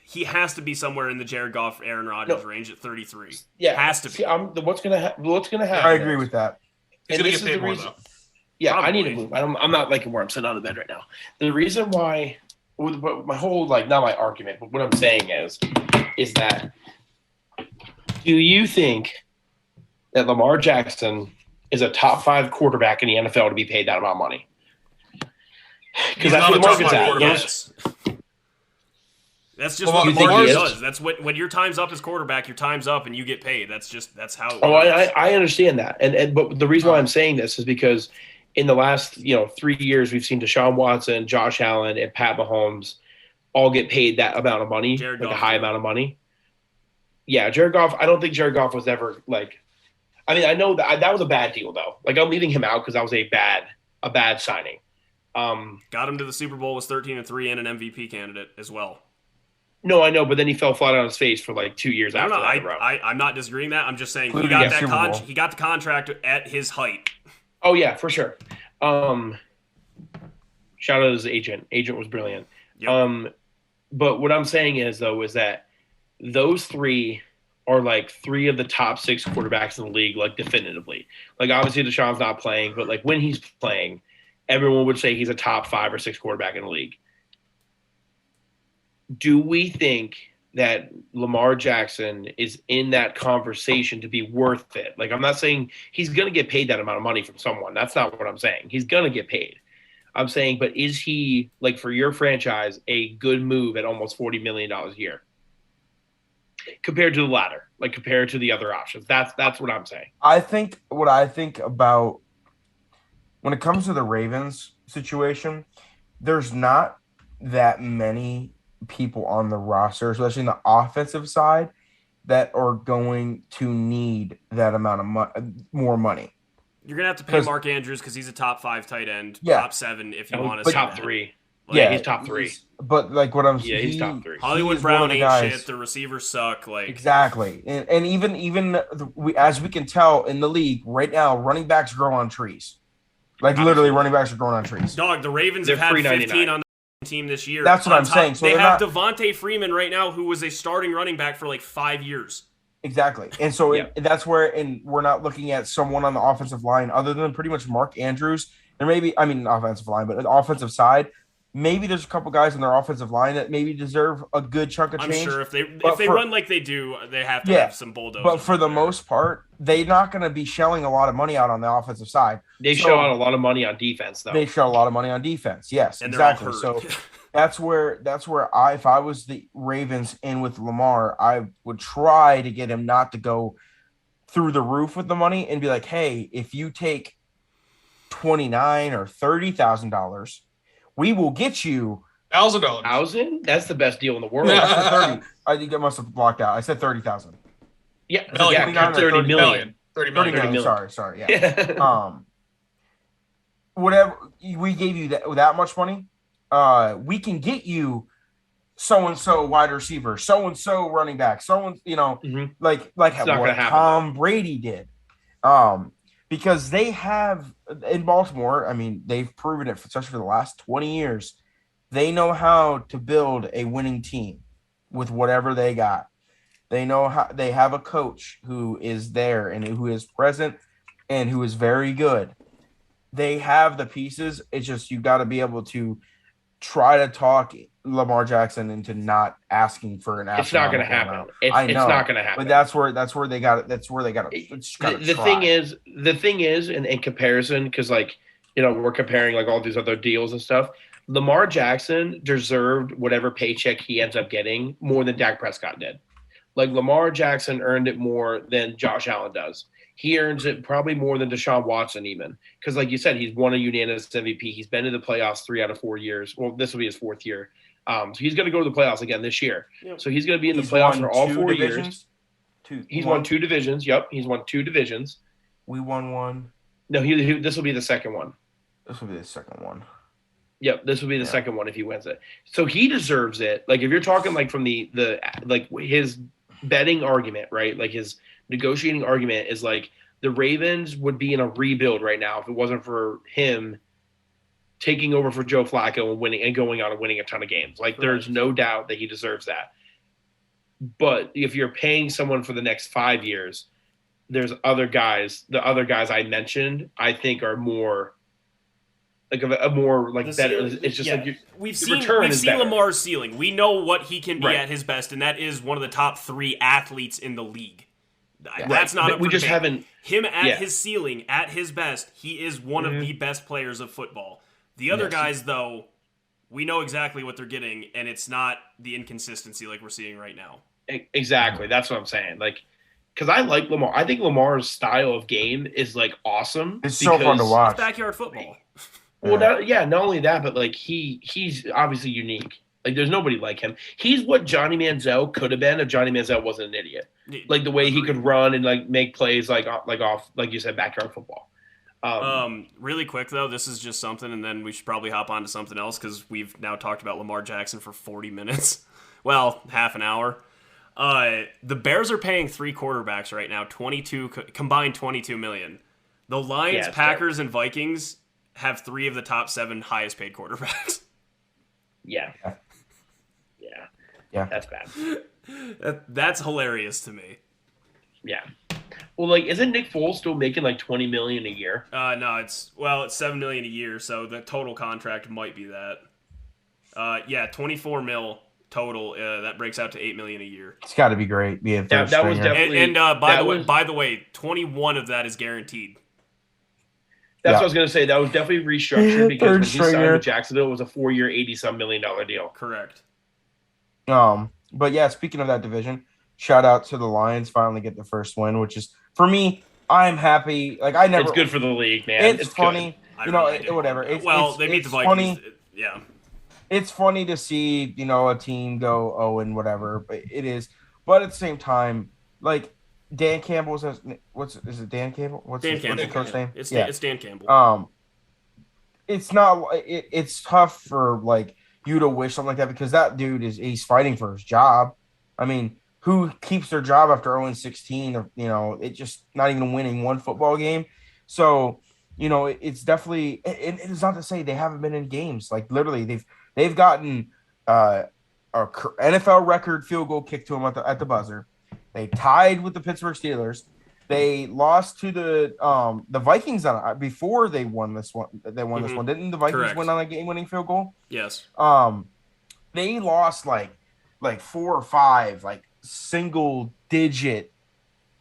A: He has to be somewhere in the Jared Goff, Aaron Rodgers range at 33.
C: Yeah,
A: has to be.
C: See, what's gonna happen?
B: I agree with that.
D: He's gonna get paid more though.
C: Yeah, probably. I need to move. I'm not liking where I'm sitting on the bed right now. The reason why, my whole not my argument, but what I'm saying is that do you think that Lamar Jackson is a top 5 quarterback in the NFL to be paid that amount of money? Because that's what the market's at.
A: Yes. That's just what Lamar does. That's when your time's up as quarterback, your time's up and you get paid. That's how it works.
C: I understand that. But the reason why I'm saying this is because in the last 3 years we've seen Deshaun Watson, Josh Allen, and Pat Mahomes all get paid that amount of money, a high amount of money. Yeah, Jared Goff. I don't think Jared Goff was ever like. I mean, I know that was a bad deal though. Like I'm leaving him out because that was a bad signing.
A: Got him to the Super Bowl, was 13-3 and an MVP candidate as well.
C: No, I know, but then he fell flat on his face for like 2 years after that.
A: I'm not disagreeing that. I'm just saying he got he got the contract at his height.
C: Oh yeah, for sure. Shout out to his agent. Agent was brilliant. Yep. But what I'm saying is that those three are like three of the top 6 quarterbacks in the league, like definitively. Like obviously Deshaun's not playing, but like when he's playing, everyone would say he's a top 5 or 6 quarterback in the league. Do we think that Lamar Jackson is in that conversation to be worth it? Like I'm not saying he's going to get paid that amount of money from someone. That's not what I'm saying. He's going to get paid. I'm saying, but is he, like for your franchise, a good move at almost $40 million a year? Compared to the latter, like compared to the other options. That's what I'm saying.
B: I think about when it comes to the Ravens situation, there's not that many people on the roster, especially in the offensive side, that are going to need that amount of more money.
A: You're going to have to pay Mark Andrews because he's a top 5 tight end, top 7 if you want to say
C: top
A: that.
C: 3. Like, he's top 3.
B: But like what I'm
C: saying, he's top 3.
A: Hollywood Brown ain't shit. The receivers suck. Like
B: exactly, and even as we can tell in the league right now, running backs grow on trees. Like literally, running backs are growing on trees.
A: Dog, the Ravens have had 15 on the team this year.
B: That's what I'm saying. So
A: they have Devontae Freeman right now, who was a starting running back for like 5 years.
B: Exactly, and so that's where, and we're not looking at someone on the offensive line other than pretty much Mark Andrews. There maybe, I mean, offensive line, but the offensive side. Maybe there's a couple guys on their offensive line that maybe deserve a good chunk of change.
A: I'm sure if they run like they do, they have to have some bulldozers.
B: But for the most part, they're not going to be shelling a lot of money out on the offensive side.
C: They shell out a lot of money on defense, though.
B: They shell a lot of money on defense. Yes,
A: and
B: exactly. So that's where if I was the Ravens in with Lamar, I would try to get him not to go through the roof with the money and be like, hey, if you take $29,000 or $30,000. We will get you
D: $1,000.
C: $1,000? That's the best deal in the world.
B: I said 30. I think I must have blocked out. I said 30,000.
C: Yeah, $30 million.
D: 30
B: million. Sorry. Yeah. Whatever we gave you that much money, we can get you so and so wide receiver, so and so running back, like what Tom Brady did. Because they have in Baltimore, I mean, they've proven it, especially for the last 20 years. They know how to build a winning team with whatever they got. They know how they have a coach who is there and who is present and who is very good. They have the pieces. It's just you got to be able to try to talk Lamar Jackson into not asking for an.
C: It's not going to happen. It's not going to happen.
B: But that's where they got it. That's where they got it.
C: The thing is, in comparison, because we're comparing like all these other deals and stuff. Lamar Jackson deserved whatever paycheck he ends up getting more than Dak Prescott did. Like Lamar Jackson earned it more than Josh Allen does. He earns it probably more than Deshaun Watson even. Because like you said, he's won a unanimous MVP. He's been to the playoffs 3 out of 4 years. Well, this will be his 4th year. So he's going to go to the playoffs again this year. Yep. So he's going to be in the playoffs for all 4 years. He's won 2 divisions. Yep, he's won 2 divisions.
B: We won 1.
C: No, this will be the second one.
B: This will be the second one.
C: Yep, this will be the second one if he wins it. So he deserves it. Like if you're talking like from the like his betting argument, right? Like his negotiating argument is like the Ravens would be in a rebuild right now if it wasn't for him taking over for Joe Flacco and winning and going on and winning a ton of games. Like there's no doubt that he deserves that. But if you're paying someone for the next 5 years, there's other guys. The other guys I mentioned, I think are more like a more like better. It's just like
A: we've seen Lamar's ceiling. We know what he can be at his best, and that is one of the top 3 athletes in the league. That's not.
C: We just haven't
A: him at his ceiling, at his best. He is one of the best players of football. The other guys, though, we know exactly what they're getting, and it's not the inconsistency like we're seeing right now.
C: Exactly, that's what I'm saying. Like, because I like Lamar. I think Lamar's style of game is like awesome.
B: It's so fun to watch.
A: It's backyard football.
C: Well, not only that, but like he's obviously unique. Like, there's nobody like him. He's what Johnny Manziel could have been if Johnny Manziel wasn't an idiot. Like, the way he could run and, like, make plays, like off, like you said, backyard football.
A: Really quick, though, this is just something, and then we should probably hop on to something else because we've now talked about Lamar Jackson for 40 minutes. Well, half an hour. The Bears are paying 3 quarterbacks right now, combined $22 million. The Lions, Packers, and Vikings have 3 of the top 7 highest paid quarterbacks.
C: Yeah. That's bad.
A: That's hilarious to me.
C: Yeah. Well, like, isn't Nick Foles still making like $20 million a year?
A: No, it's $7 million a year, so the total contract might be that. 24 mil total. That breaks out to $8 million a year.
B: It's got to be great. Being
C: that was definitely.
A: And by the way, 21 of that is guaranteed.
C: That's what I was gonna say. That was definitely restructured because when he signed with Jacksonville, it was a 4-year, $80-some million deal.
A: Correct.
B: But yeah, speaking of that division, shout out to the Lions finally get the first win, which is for me. I'm happy. Like it's
C: good for the league, man.
B: It's funny, whatever.
A: They beat the Vikings.
B: Funny.
A: Yeah,
B: it's funny to see a team go and whatever, but it is. But at the same time, like Dan Campbell is it Dan Campbell? What's the coach name?
A: It's Dan Campbell.
B: It's not. It's tough for like you to wish something like that because that dude he's fighting for his job. I mean, who keeps their job after 0-16? It just not even winning one football game. So, it's definitely. It's not to say they haven't been in games. Like literally, they've gotten a NFL record field goal kicked to them at the buzzer. They tied with the Pittsburgh Steelers. They lost to the Vikings before they won this one. They won this one. Didn't the Vikings win on a game-winning field goal?
A: Yes.
B: They lost like 4 or 5 like single-digit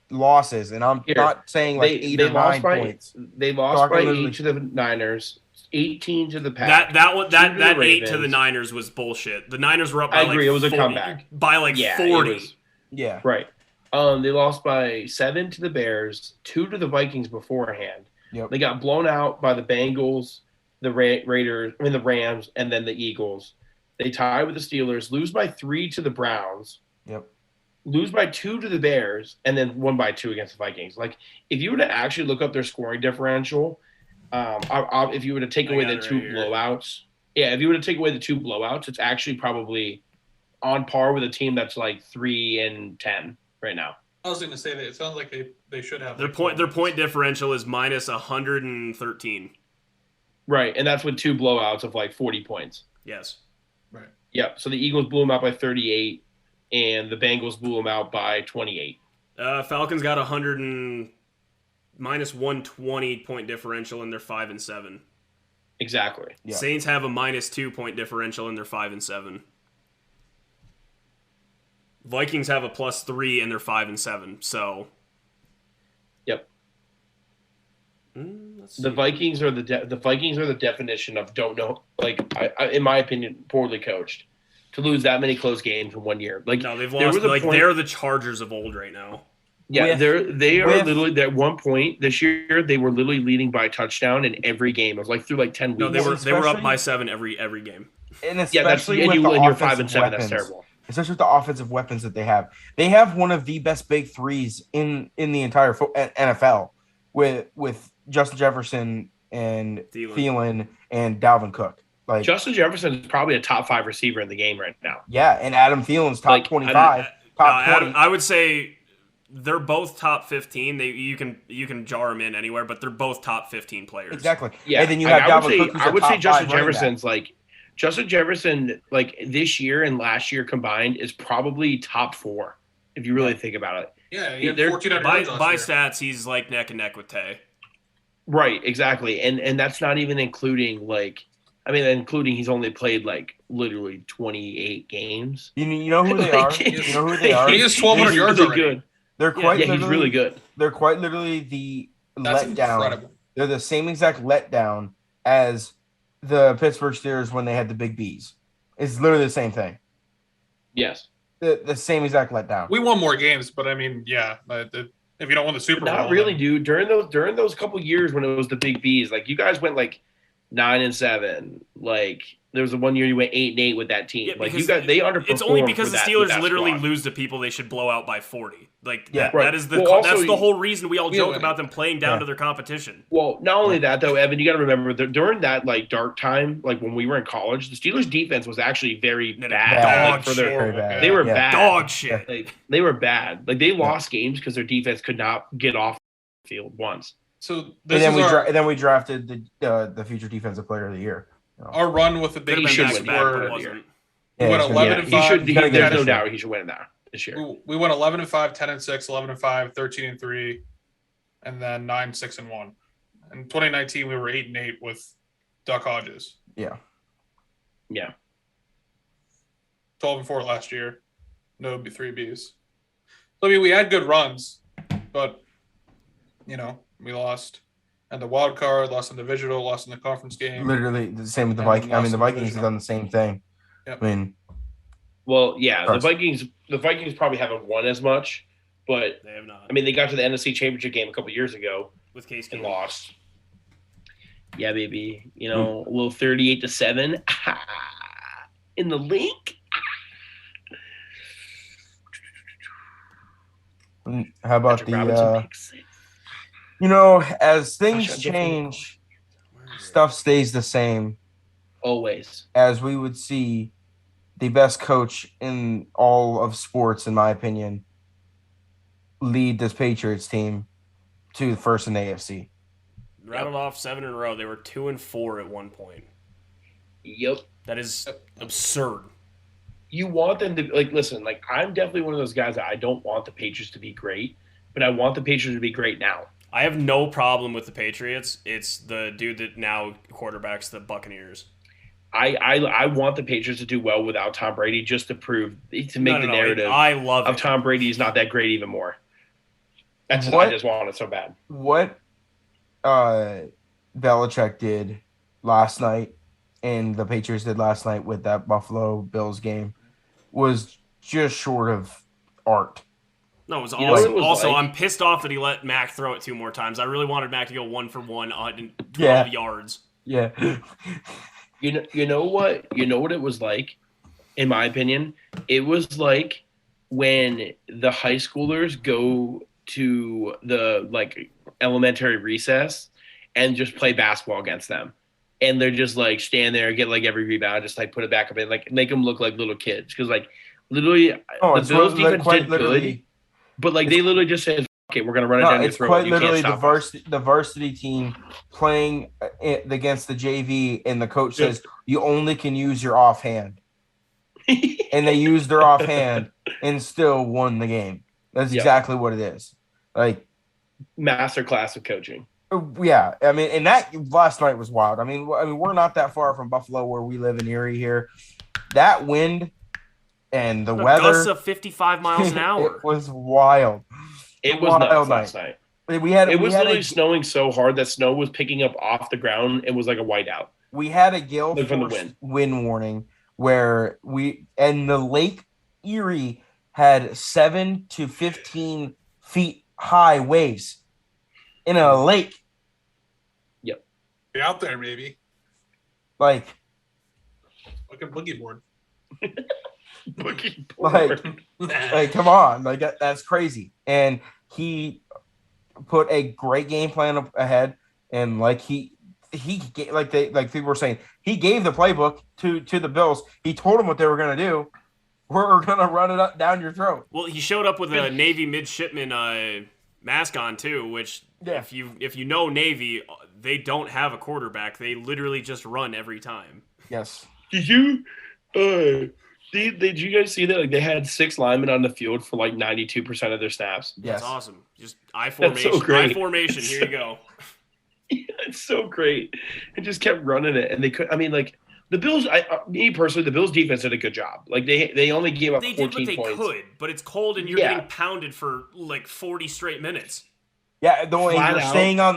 B: losses, and I'm not saying like 8 or 9 points.
C: They lost by 8 to the Niners, 18 to the Packers.
A: That 8 to the Niners was bullshit. The Niners were up by
C: I agree. It was a comeback.
A: By 40.
B: Yeah.
C: Right. They lost by 7 to the Bears, 2 to the Vikings beforehand.
B: Yep.
C: They got blown out by the Bengals, the the Rams, and then the Eagles. They tied with the Steelers, lose by 3 to the Browns.
B: Yep.
C: Lose by 2 to the Bears, and then won by 2 against the Vikings. Like, if you were to actually look up their scoring differential, if you were to take away the 2 blowouts, it's actually probably on par with a team that's like 3-10 right now.
D: I was going to say that it sounds like they should have
A: their point differential is minus 113.
C: Right, and that's with 2 blowouts of like 40 points.
A: Yes.
D: Right.
C: Yeah. So the Eagles blew them out by 38, and the Bengals blew them out by 28.
A: Falcons got minus 120 point differential, and they're 5-7.
C: Exactly.
A: Yeah. Saints have a minus 2 point differential, and they're 5-7. Vikings have a +3 and they're 5-7. So,
C: yep. The Vikings are the definition of don't know. Like, in my opinion, poorly coached to lose that many close games in 1 year. Like,
A: no, they've lost. They're the Chargers of old right now.
C: Yeah, they are literally at one point this year they were literally leading by a touchdown in every game. It was like through like 10 weeks.
A: No, they were up by 7 every game.
B: And especially when you're 5-7, that's terrible. Especially with the offensive weapons that they have. They have one of the best big threes in the entire NFL with Justin Jefferson and Thielen and Dalvin Cook. Like,
C: Justin Jefferson is probably a top 5 receiver in the game right now.
B: Yeah, and Adam Thielen's top 25, top 20.
A: I would say they're both top 15. You can jar them in anywhere, but they're both top 15 players.
B: Exactly.
C: Yeah,
B: and then you have Dalvin Cook.
C: I would say Justin Jefferson's Justin Jefferson, like this year and last year combined, is probably top 4 if you really think about it.
D: Yeah, he had 1,400 yards
A: by stats, he's like neck and neck with Tay.
C: Right, exactly, and that's not even including including he's only played like literally 28 games.
B: You know who they are? You know who they are?
D: He has 1,200 yards already.
C: Good.
B: They're quite
C: he's really good.
B: They're quite literally the
D: That's
B: letdown.
D: Incredible.
B: They're the same exact letdown as the Pittsburgh Steelers when they had the big B's. It's literally the same thing.
C: Yes.
B: The same exact letdown.
D: We won more games, but I mean, yeah, if you don't win the Super Bowl.
C: Not really, dude. During those couple years when it was the big B's, like you guys went like 9-7, like There was the one year you went 8-8 with that team.
A: Yeah,
C: like they underperformed.
A: It's only because the Steelers literally lose to people they should blow out by 40. Like
B: Yeah,
A: that is the that's the whole reason we all joke about them playing down to their competition.
C: Well, not only that though, Evan, you got to remember that during that like dark time, like when we were in college, the Steelers defense was actually very bad. They were bad.
A: Dog shit.
C: Like, they were bad. Like they lost games because their defense could not get off the field once.
D: So
B: then we drafted the future defensive player of the year.
D: Our run with the big
C: Bengals
D: were we went 11-5.
C: There's no doubt he should win that this year.
D: We went 11-5, 10-6, 11-5, 13-3, and then 9-6-1. In 2019, we were 8-8 with Duck Hodges.
B: Yeah.
D: 12-4 last year. No 3Bs. So, I mean, we had good runs, but we lost. And the wild card, lost in the divisional, lost in the conference game.
B: Literally the same with the Vikings. I mean, the Vikings have done the same thing.
D: Yep.
B: I mean,
C: well, yeah, the Vikings probably haven't won as much, but
A: they have not.
C: I mean, they got to the NFC Championship game a couple years ago
A: with Case
C: and lost. Yeah, baby. A little 38-7 in the link.
B: How about as things change, stuff stays the same.
C: Always.
B: As we would see the best coach in all of sports, in my opinion, lead this Patriots team to first in the AFC.
A: Rattled off 7 in a row. They were 2-4 at one point.
C: Yep.
A: That is absurd.
C: You want them to listen, I'm definitely one of those guys that I don't want the Patriots to be great, but I want the Patriots to be great now.
A: I have no problem with the Patriots. It's the dude that now quarterbacks the Buccaneers.
C: I want the Patriots to do well without Tom Brady just to make the narrative
A: I love
C: of Tom Brady is not that great even more. I just want it so bad.
B: What Belichick did last night and the Patriots did last night with that Buffalo Bills game was just short of art.
A: No, it was awesome. Also, I'm pissed off that he let Mac throw it 2 more times. I really wanted Mac to go 1 for 1 on 12 yards.
B: Yeah.
C: You know what it was like, in my opinion? It was like when the high schoolers go to the elementary recess and just play basketball against them. And they're just stand there, get every rebound, just put it back up and make them look like little kids. Because literally the Bills defense did good. But they literally just said, "Okay, we're gonna run it down your throat."
B: It's quite literally the varsity team playing against the JV, and the coach says you only can use your offhand, and they used their offhand and still won the game. That's exactly what it is.
C: Masterclass of coaching.
B: Yeah, I mean, and that last night was wild. I mean, we're not that far from Buffalo where we live in Erie here. That wind. And the weather,
A: gusts of 55 miles an hour.
B: It was wild.
C: It was nuts last night.
B: It was
C: literally snowing so hard that snow was picking up off the ground. It was like a whiteout.
B: We had a gale force wind warning where the Lake Erie had 7 to 15 feet high waves in a lake.
C: Yep.
D: Be out there, maybe.
B: Like
D: a boogie board.
B: Come on, that's crazy. And he put a great game plan ahead, and people were saying, he gave the playbook to the Bills. He told them what they were going to do. We're going to run it up down your throat.
A: Well, he showed up with a Navy midshipman mask on too, which if you know Navy, they don't have a quarterback. They literally just run every time.
B: Yes.
C: Did you guys see that? They had 6 linemen on the field for 92% of their snaps.
A: Yes. That's awesome. Just I formation.
C: So great.
A: I formation. Here you go.
C: Yeah, it's so great. It just kept running it, and they could. I mean, the Bills. Me personally, the Bills defense did a good job. They only gave up 14 points. They did what they could,
A: but it's cold, and you're getting pounded for 40 straight minutes.
B: Yeah,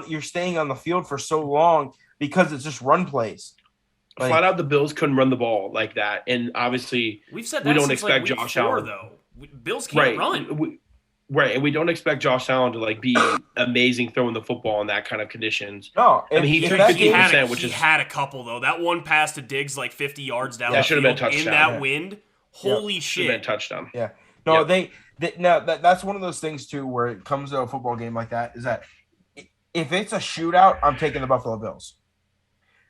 B: you're staying on the field for so long because it's just run plays.
C: Flat out, the Bills couldn't run the ball like that, and obviously
A: we don't expect Josh Allen. Though Bills can't run.
C: Right, and we don't expect Josh Allen to like be amazing throwing the football in that kind of conditions.
B: No,
C: I mean he threw 50%, which is
A: had a couple though. That one pass to Diggs like 50 yards down
C: that
A: the
C: should
A: field
C: have been touchdown.
A: in that wind. Holy shit!
C: Should have been touchdown.
B: Yeah, no, that's one of those things too where it comes to a football game like that is that if it's a shootout, I'm taking the Buffalo Bills.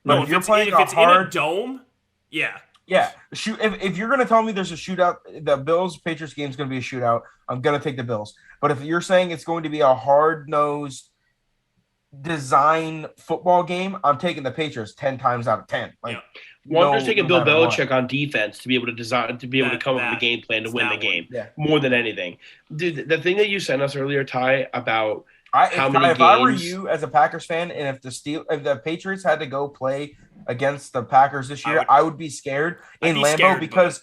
B: But
A: No, if you're playing in a dome, yeah.
B: Yeah, if you're going to tell me there's a shootout, the Bills-Patriots game is going to be a shootout, I'm going to take the Bills. But if you're saying it's going to be a hard-nosed design football game, I'm taking the Patriots 10 times out of 10. Like,
C: I'm just taking Bill Belichick on defense to be able to design, to be able to come up with a game plan to win the game more than anything. Dude, the thing that you sent us earlier, Ty, about how many games.
B: If I were you as a Packers fan, and if the Patriots had to go play against the Packers this year, I would be scared in Lambeau because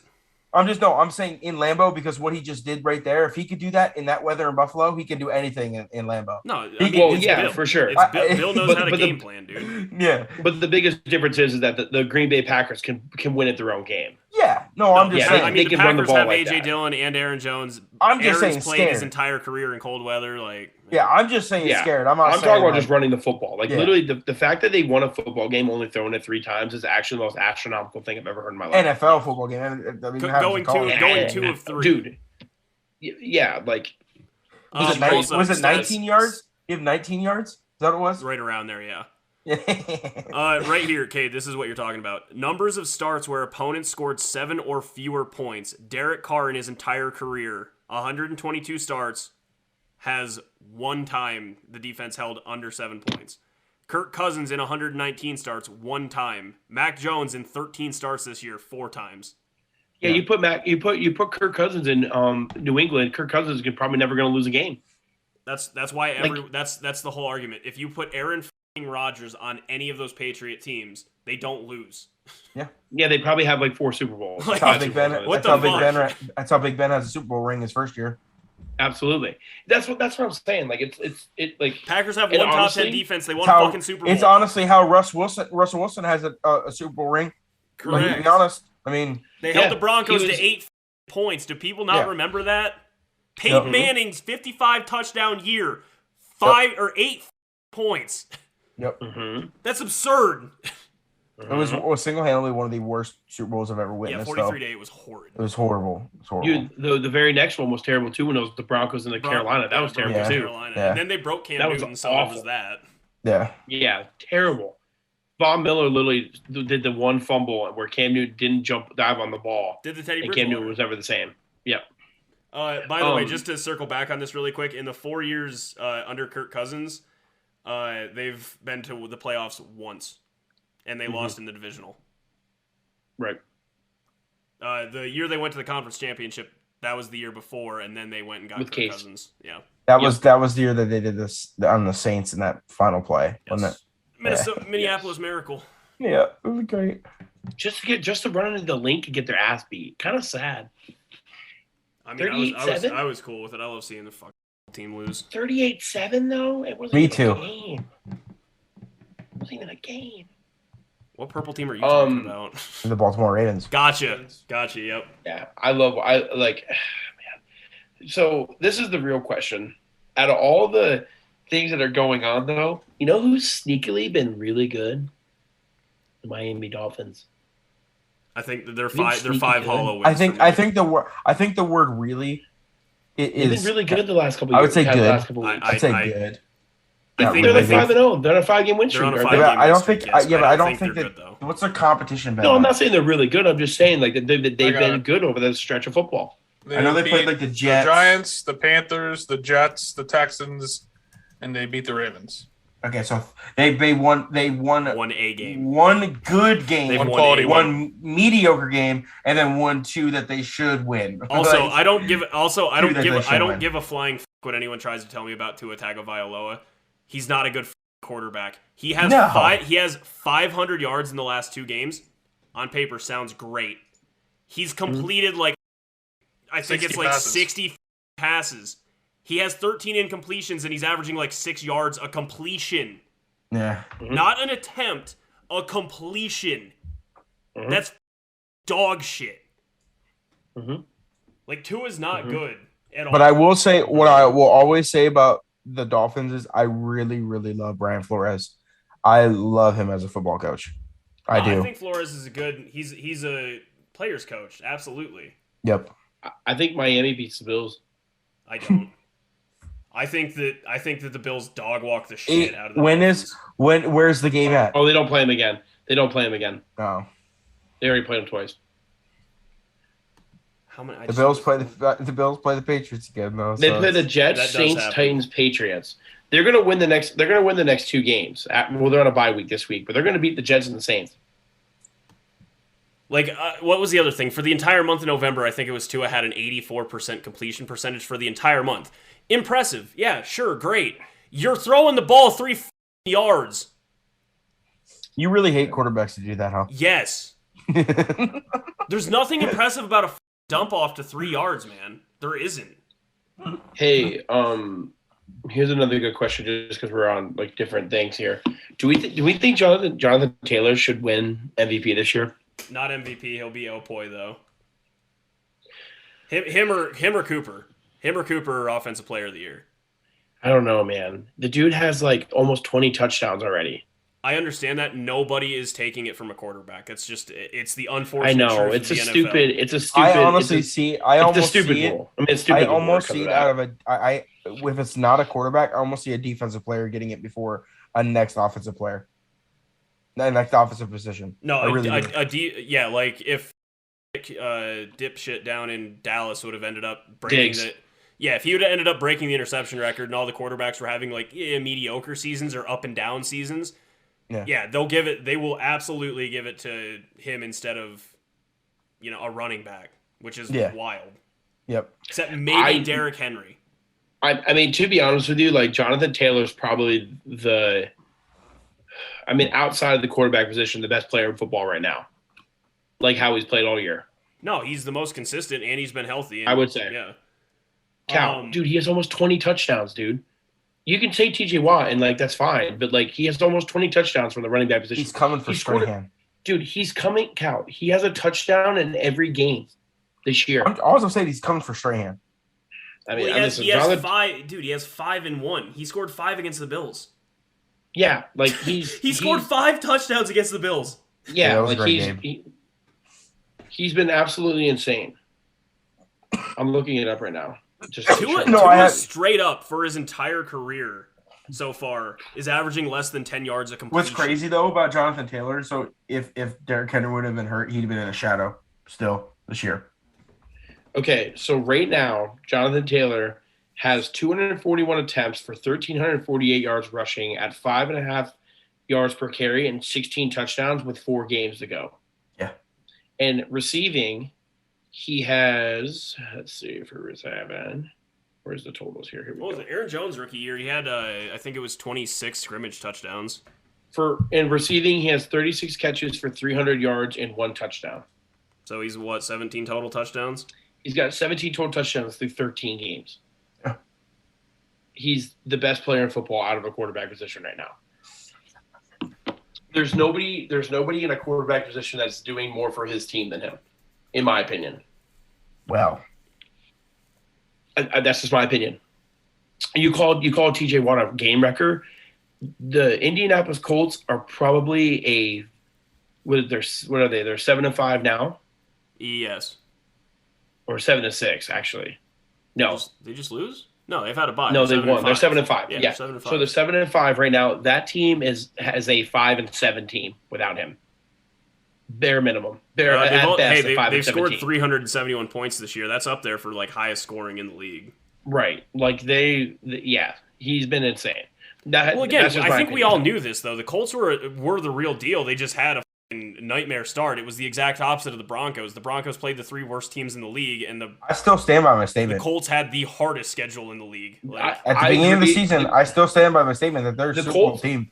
B: I'm saying in Lambeau because what he just did right there, if he could do that in that weather in Buffalo, he can do anything in Lambeau.
A: No,
C: Bill, for sure.
A: Bill knows how to game plan, dude.
B: Yeah.
C: But the biggest difference is that the Green Bay Packers can win at their own game.
B: Yeah. No, I'm just saying.
A: I mean, the Packers have A.J. Dillon and Aaron Jones.
B: I'm just saying
A: played his entire career in cold weather.
B: I'm just saying scared. I'm
C: talking about just running the football. Literally, the fact that they won a football game only throwing it 3 times is actually the most astronomical thing I've ever heard in my life.
B: NFL football game. I mean,
A: going 2 of 3.
C: Dude. Yeah,
B: was it 19 yards? You have 19 yards? Is that what it was?
A: Right around there, yeah. Right here, Cade, this is what you're talking about. Numbers of starts where opponents scored 7 or fewer points. Derek Carr in his entire career, 122 starts, has 1 time the defense held under 7 points. Kirk Cousins in 119 starts, 1 time. Mac Jones in 13 starts this year, 4 times.
C: Yeah, you put Kirk Cousins in New England. Kirk Cousins is probably never going to lose a game.
A: That's why that's the whole argument. If you put Aaron Rodgers on any of those Patriot teams, they don't lose.
C: Yeah, they probably have 4 Super Bowls.
B: That's how Big Ben has a Super Bowl ring his first year.
C: Absolutely. That's what I'm saying.
A: Packers have one top 10 defense. They won a fucking Super Bowl.
B: It's honestly how Russell Wilson has a Super Bowl ring.
A: Correct.
B: To be honest, I mean
A: they held the Broncos to 8 points. Do people not remember that? Peyton Manning's 55 touchdown year, 5 or 8 points.
B: Yep.
A: That's absurd.
B: It was single-handedly one of the worst Super Bowls I've ever witnessed.
A: 43-8 was horrid.
B: It was horrible.
C: Dude, the very next one was terrible too when it was the Broncos and Carolina. That was terrible too.
A: And then they broke Cam Newton, so it was that.
B: Yeah.
C: Yeah, terrible. Von Miller literally did the one fumble where Cam Newton didn't dive on the ball.
A: Did the Teddy
C: and Cam Newton was never the same. Yep.
A: By the way, just to circle back on this really quick, in the 4 years under Kirk Cousins, they've been to the playoffs once, and they lost in the divisional.
C: Right.
A: The year they went to the conference championship, that was the year before, and then they went and got
C: with
A: Kirk Cousins. Yeah.
B: That was the year that they did this on the Saints in that final play.
A: Yes. Minneapolis Miracle.
B: Yeah, it was great.
C: Just to run into the link and get their ass beat. Kind of sad.
A: I mean, I was cool with it. I love seeing the fucking team lose.
C: 38-7 though. It wasn't
B: Me
C: even
B: too.
C: A game. It wasn't even a game.
A: What purple team are you talking about?
B: The Baltimore Ravens.
A: Gotcha. Yep.
C: Yeah, man. So this is the real question. Out of all the things that are going on, though, you know who's sneakily been really good? The Miami Dolphins.
A: I think that they're 5 hollow wins.
B: I think the word really is.
C: They've been really good the last couple of years.
B: I would say good.
C: I'd
B: say good.
C: I think they're 5-0. They're on a 5-game win streak.
B: I don't think that. What's their competition been?
C: No, I'm not saying they're really good. I'm just saying they've been good over the stretch of football.
B: I know they played the Jets,
D: the Giants, the Panthers, the Jets, the Texans, and they beat the Ravens.
B: Okay, so they won
A: 1 A game,
B: 1 good game, one mediocre game, and then 1 2 that they should win.
A: Also, I don't give a flying f- what anyone tries to tell me about Tua Tagovailoa. He's not a good quarterback. He has 500 yards in the last 2 games. On paper, sounds great. He's completed I think it's 60 passes. He has 13 incompletions, and he's averaging 6 yards a completion.
B: Yeah.
A: Not an attempt, a completion. That's dog shit. Tua's not good.
B: But I will say what I will always say about the Dolphins is I really, really love Brian Flores. I love him as a football coach. I do.
A: I think Flores is he's a player's coach. Absolutely.
B: Yep.
C: I think Miami beats the Bills.
A: I don't. I think that the Bills dog walk the shit out of the Dolphins.
B: Where's the game at?
C: Oh, they don't play him again.
B: Oh.
C: They already played him twice.
A: How many?
B: The Bills play the Patriots again though.
C: They play the Jets, Saints, Titans, Patriots. They're gonna win the next 2 games. Well, they're on a bye week this week, but they're gonna beat the Jets and the Saints.
A: Like, what was the other thing? For the entire month of November, I think it was Tua had an 84% completion percentage for the entire month. Impressive. Yeah, sure, great. You're throwing the ball 3 yards.
B: You really hate quarterbacks to do that, huh?
A: Yes. There's nothing impressive about a dump off to 3 yards, man. There isn't.
C: Hey, here's another good question, just because we're on like different things here. Do we think Jonathan Taylor should win MVP this year?
A: Not MVP. He'll be Opoi though. Him or Cooper. Him or Cooper are Offensive Player of the Year.
C: I don't know, man. The dude has like almost 20 touchdowns already.
A: I understand that nobody is taking it from a quarterback. It's the unfortunate.
C: I know
A: truth
C: it's
A: of
C: a
A: the
C: stupid.
A: NFL.
C: It's a stupid.
B: I honestly see. I almost
C: stupid
B: see
C: rule.
B: it.
C: It's stupid.
B: I almost see it out of a. I if it's not a quarterback, I almost see a defensive player getting it before a next offensive player. The next offensive position.
A: No,
B: I really
A: yeah, like if dipshit down in Dallas would have ended up breaking the. Yeah, if he would have ended up breaking the interception record and all the quarterbacks were having like mediocre seasons or up and down seasons, yeah, they will absolutely give it to him instead of, a running back, which is wild.
B: Yep.
A: Except maybe Derrick Henry.
C: I mean, to be honest with you, like Jonathan Taylor's probably outside of the quarterback position, the best player in football right now. Like how he's played all year.
A: No, he's the most consistent and he's been healthy. And,
C: I would say.
A: Yeah.
C: Dude, he has almost 20 touchdowns, dude. You can say TJ Watt and that's fine, but he has almost 20 touchdowns from the running back position.
B: He's coming for Strahan.
C: Dude, he's coming, Cal. He has a touchdown in every game this year.
B: I'm also saying he's coming for Strahan.
C: I mean,
A: he has 5. Dude, he has 5 and 1. He scored 5 against the Bills.
C: Yeah, he
A: scored 5 touchdowns against the Bills.
C: Yeah, he's been absolutely insane. I'm looking it up right now.
A: Tua straight up for his entire career so far is averaging less than 10 yards a completion.
B: What's crazy though about Jonathan Taylor? So if Derrick Henry would have been hurt, he'd have been in a shadow still this year.
C: Okay, so right now Jonathan Taylor has 241 attempts for 1,348 yards rushing at 5.5 yards per carry and 16 touchdowns with 4 games to go.
B: Yeah,
C: and receiving. He has, let's see, for receiving, where's the totals here? Here we go.
A: Aaron Jones rookie year, he had, I think it was 26 scrimmage touchdowns.
C: In receiving, he has 36 catches for 300 yards and 1 touchdown.
A: So he's 17 total touchdowns?
C: He's got 17 total touchdowns through 13 games. Yeah. He's the best player in football out of a quarterback position right now. There's nobody in a quarterback position that's doing more for his team than him. In my opinion.
B: Wow.
C: That's just my opinion. You called TJ Watt a game wrecker. The Indianapolis Colts are probably what are they? They're 7-5 now?
A: Yes.
C: Or 7-6, actually. No.
A: They just lose? No, they've had a bye.
C: No, they won. They're 7-5. Yeah.
A: 7-5.
C: So they're 7-5 right now. That team has a 5-7 team without him. Bare minimum.
A: They've scored 371 points this year. That's up there for highest scoring in the league.
C: Right. He's been insane.
A: I think we all knew this though. The Colts were the real deal. They just had a nightmare start. It was the exact opposite of the Broncos. The Broncos played the 3 worst teams in the league, and
B: I still stand by my statement.
A: The Colts had the hardest schedule in the league.
B: At the beginning of the season, I still stand by my statement that they're a Super Bowl team.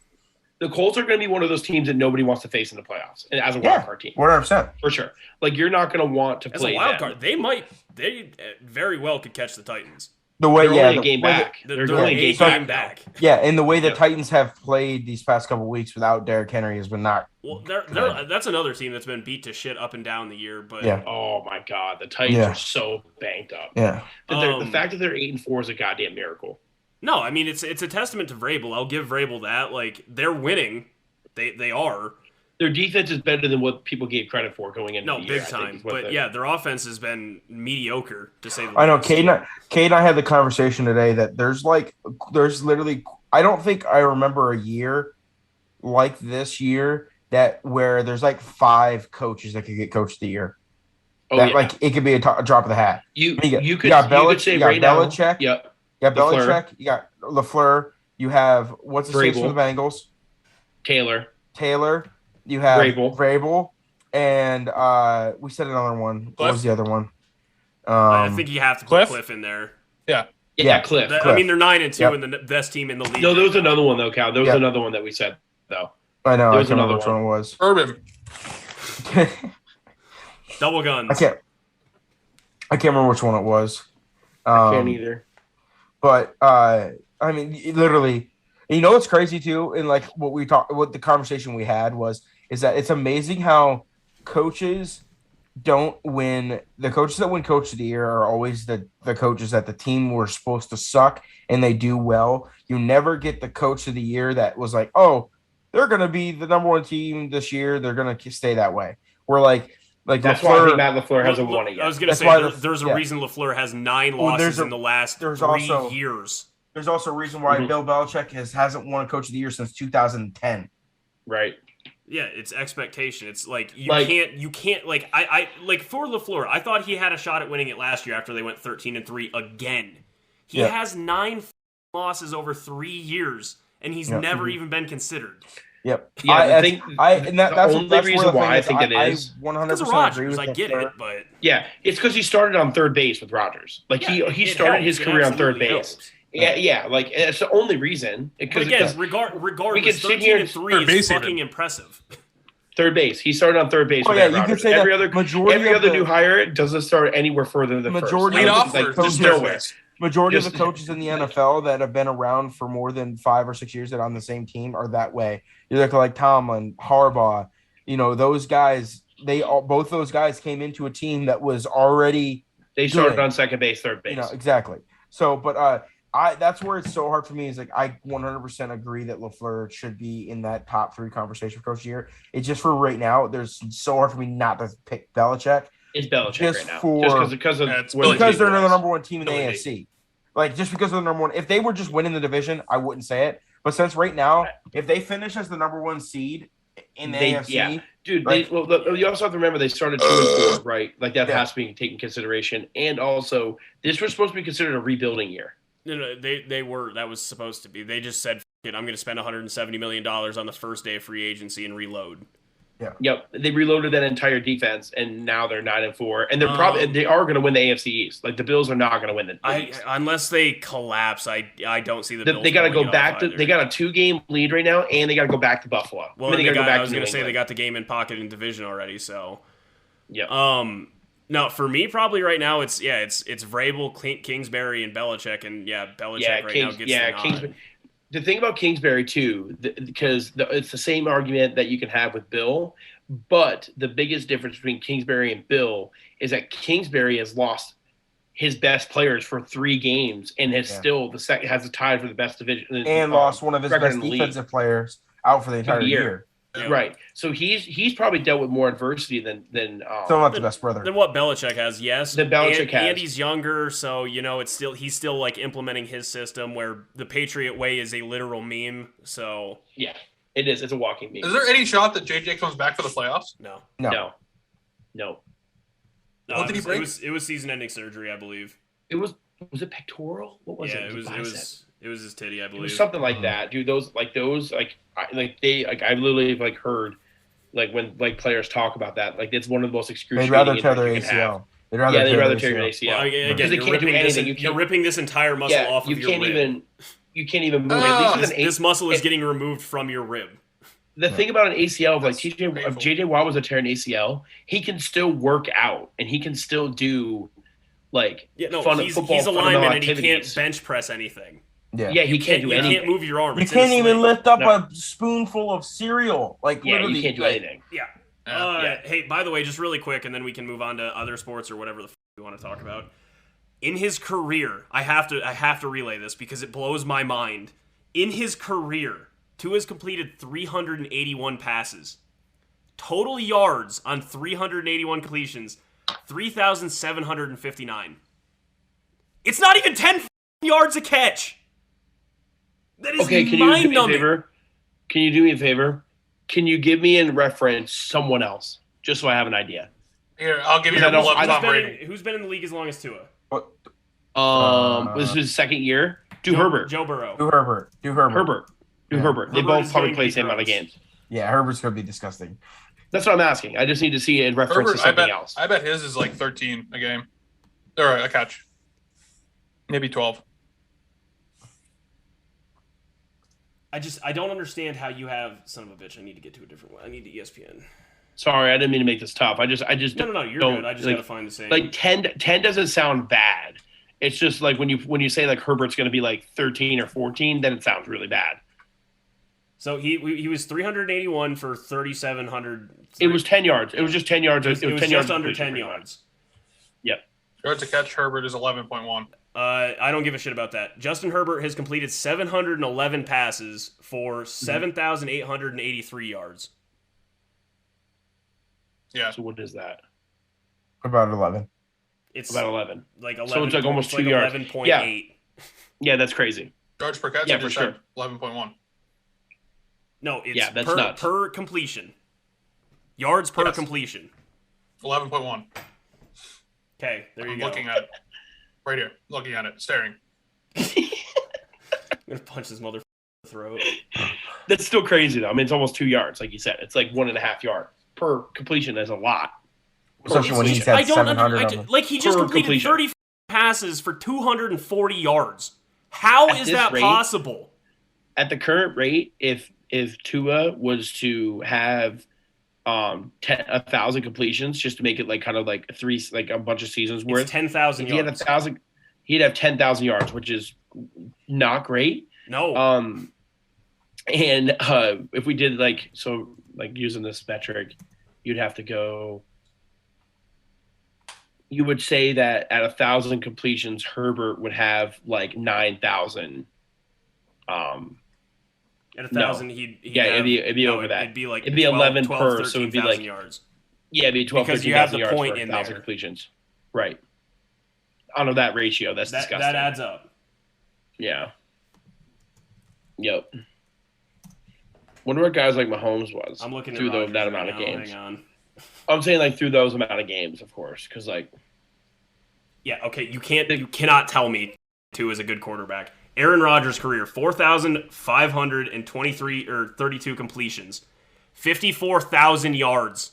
C: The Colts are going to be one of those teams that nobody wants to face in the playoffs as a wild card team.
B: 100%.
C: For sure. You're not going to want to play
A: as a wild card. They very well could catch the Titans.
B: The way,
C: they're only a game back.
A: They're only a game back.
B: Yeah, and the way the Titans have played these past couple weeks without Derrick Henry has been not.
A: Well, that's another team that's been beat to shit up and down the year. But
C: oh my God, the Titans are so banged up.
B: Yeah,
C: the fact that they're 8-4 is a goddamn miracle.
A: No, I mean it's a testament to Vrabel. I'll give Vrabel that. Like they're winning, they are.
C: Their defense is better than what people gave credit for going into the year.
A: Big time. But their offense has been mediocre, to say the least.
B: I know. Cade and I had the conversation today that there's literally, I don't think I remember a year like this year where there's like 5 coaches that could get coach of the year. Like it could be a drop of the hat.
C: You could say right now.
B: Belichick.
C: Yep.
B: You got Belichick. You got LaFleur. You have what's the name for the Bengals? Taylor. You have Vrabel, and we said another one. What was the other one?
A: I think you have to put Cliff in there.
C: Yeah, Cliff.
A: I mean, they're 9-2 and the best team in the league.
C: No, there was another one though, Cal. There was another one that we said though.
B: I know. I can't remember which one it was.
D: Urban.
A: Double guns.
B: I can't remember which one it was.
C: I can't either.
B: But I mean, literally, you know what's crazy too, and like what the conversation we had is that it's amazing how coaches don't win. The coaches that win Coach of the Year are always the coaches that the team were supposed to suck and they do well. You never get the Coach of the Year that was like, oh, they're going to be the number 1 team this year. They're going to stay that way. We're like
C: that's why I think Matt LaFleur hasn't won it yet.
A: I was going to say there's a reason LaFleur has 9 losses in the last 3 years.
B: There's also a reason why Bill Belichick hasn't won a Coach of the Year since 2010.
C: Right.
A: Yeah, it's expectation. It's like you can't like I like for LaFleur, I thought he had a shot at winning it last year after they went 13-3 again. He has 9 losses over 3 years, and he's never even been considered.
B: Yep.
C: Yeah, that's the only reason why I think it is.
B: I 100% agree with
A: I get it, but
C: it's because he started on third base with Rodgers. Like he started his career on third base.
A: Helps.
C: Yeah, like it's the only reason.
A: But again, regardless, 13-3 is fucking impressive.
C: Third base. He started on third base.
B: Oh yeah, you could say every other
C: new hire doesn't start anywhere further than
B: majority
C: first.
B: Majority of the coaches in the NFL that have been around for more than 5 or 6 years that are on the same team are that way. You look like Tomlin, Harbaugh. You know those guys. Both those guys came into a team that was already.
C: They started on second base, third base.
B: You know exactly. So, but that's where it's so hard for me is like I 100% agree that LaFleur should be in that top 3 conversation for Coach of the Year. It's just for right now. There's so hard for me not to pick Belichick.
C: It's Belichick
B: just
C: right now.
B: Because they're the number 1 team in the AFC. Like just because they're the number 1. If they were just winning the division, I wouldn't say it. But since right now, if they finish as the number 1 seed in the AFC,
C: dude. You also have to remember they started 2-4, right? Like that has to be taken consideration. And also, this was supposed to be considered a rebuilding year.
A: No, they were. That was supposed to be. They just said, I'm going to spend $170 million on the first day of free agency and reload.
B: Yeah.
C: Yep. They reloaded that entire defense, and now they're 9-4, and they are going to win the AFC East. Like the Bills are not going to win the East.
A: Unless they collapse. I don't see the Bills.
C: They got to go back to. They got a 2-game lead right now, and they got to go back to Buffalo.
A: Well, I was going to say they got the game in pocket in division already. So.
C: Yeah.
A: No, for me, probably right now, it's Vrabel, Kingsbury, and Belichick, and Belichick now gets the nod.
C: The thing about Kingsbury too, because it's the same argument that you can have with Bill, but the biggest difference between Kingsbury and Bill is that Kingsbury has lost his best players for 3 games and has still has a tie for the best division
B: and lost one of his best defensive players out for the entire year.
A: Yeah.
C: Right, so he's probably dealt with more adversity than
B: still not the best brother
A: than what Belichick has. Yes,
C: than Belichick has,
A: and he's younger, so he's still like implementing his system where the Patriot way is a literal meme. So
C: yeah, it is. It's a walking meme.
D: Is there any shot that JJ comes back for the playoffs?
A: No.
D: What did he break?
A: It was season-ending surgery, I believe.
C: Was it pectoral? What was it?
A: It was his titty, I believe.
C: It was something like that, dude. I literally heard when players talk about that. Like it's one of the most excruciating.
B: They'd rather tear their ACL. They'd rather tear
C: your ACL.
A: Well, again,
C: they can't do anything.
A: You're ripping this entire muscle off of your rib.
C: You can't even move. At least
A: this muscle is getting removed from your rib.
C: The thing about an ACL, if JJ Watt was to tear an ACL, he can still work out and he can still do like
A: he's a
C: fundamental
A: lineman and he
C: activities.
A: Can't bench press anything.
C: Yeah, he can't do anything.
A: You can't move your arm.
B: You can't even lift up a spoonful of cereal. Like literally,
C: you can't do anything.
A: Yeah. Hey, by the way, just really quick, and then we can move on to other sports or whatever the we want to talk about. In his career, I have to relay this because it blows my mind. In his career, Tua has completed 381 passes. Total yards on 381 completions, 3,759. It's not even 10 yards a catch. That is mind-numbing.
C: Can you do me a favor? Can you give me in reference someone else, just so I have an idea?
D: Here, I'll give you the Tom Brady.
A: Who's been in the league as long as Tua?
C: This is his second year. Herbert.
A: Joe Burrow.
B: Do Herbert.
C: They both probably play the same amount of games.
B: Yeah, Herbert's going to be disgusting.
C: That's what I'm asking. I just need to see it in reference to something else.
D: I bet his is like 13 a game. Or a catch. Maybe 12.
A: I don't understand how you have son of a bitch. I need to get to a different one. I need to ESPN.
C: Sorry, I didn't mean to make this tough. I just
A: No, you're good. I just gotta find the same.
C: Like 10 doesn't sound bad. It's just like when you say like Herbert's gonna be like 13 or 14, then it sounds really bad.
A: So he was 381 for 3,700.
C: It was 10 yards. It was just 10 yards.
A: It was just under 10 yards.
C: Yep.
D: Yards to catch, Herbert is 11.1.
A: I don't give a shit about that. Justin Herbert has completed 711 passes for 7,883 yards.
D: Yeah.
C: So what is that?
B: About 11.
A: It's
C: about 11.
A: Like 11.
C: So it's like almost 2 yards.
A: 11.8.
C: Yeah, that's crazy.
D: Yards per catch.
C: Yeah, for sure.
D: 11.1.
A: No, it's per completion. Yards per completion.
D: 11.1.
A: Okay, there you go.
D: Looking at it. Right here. Looking at it. Staring.
A: I'm going to punch this motherfucker in the throat.
C: That's still crazy, though. I mean, it's almost 2 yards, like you said. It's like 1.5 yards per completion. That's a lot.
B: Especially when he's had 700 of them.
A: Like, he just completed 30 passes for 240 yards. How is that possible?
C: At the current rate, if Tua was to have 1,000 completions, just to make it like kind of like a bunch of seasons worth,
A: it's 10,000 yards.
C: He'd have 10,000 yards, which is not great.
A: No.
C: And if we did using this metric, you'd have to go. You would say that at 1,000 completions, Herbert would have like 9,000.
A: At 1,000, he'd
C: it'd be over that.
A: It'd be like
C: 11
A: 12,
C: per,
A: 13,
C: so it'd be like
A: yards.
C: Yeah, it'd be 12,
A: because
C: 13,000 yards
A: point
C: for
A: in
C: 1,000
A: there.
C: completions. Right. Out of that ratio, that's disgusting.
A: That adds up.
C: Yeah. Yep. Wonder what guys like Mahomes was.
A: I'm looking
C: through
A: at
C: that amount of games.
A: Hang on.
C: I'm saying like through those amount of games, of course, because like.
A: Yeah. Okay. You cannot tell me Tua is a good quarterback. Aaron Rodgers' career: 4,523 or 32 completions, 54,000 yards.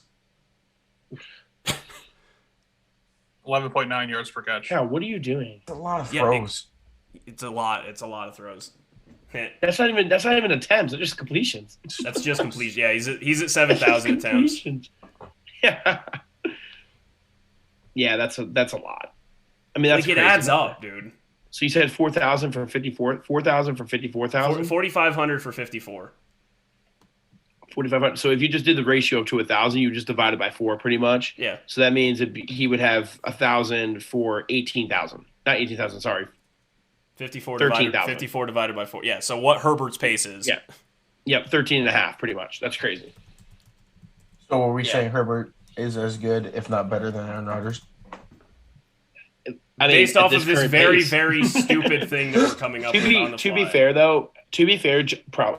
D: 11.9 yards per catch.
C: Yeah. What are you doing?
B: It's a lot of throws.
A: It's a lot. It's a lot of throws.
C: That's not even attempts. They're just completions.
A: That's just completion. Yeah, he's at 7,000 attempts.
C: Yeah. Yeah, that's a lot. I mean, that's
A: like, it adds up, dude.
C: So you said 4,000 for 54, 4,000 for 54,000?
A: 4,500 for 54.
C: 4,500. So if you just did the ratio to 1,000, you just divide it by 4 pretty much.
A: Yeah.
C: So that means he would have 1,000 for 18,000. Not 18,000, sorry.
A: 54 divided by 4. Yeah, so what Herbert's pace is.
C: Yeah. Yep, 13.5 pretty much. That's crazy.
B: So are we saying Herbert is as good, if not better, than Aaron Rodgers?
C: I mean,
A: based off of this very, very stupid thing that we're coming up with on the fly.
C: To be fair,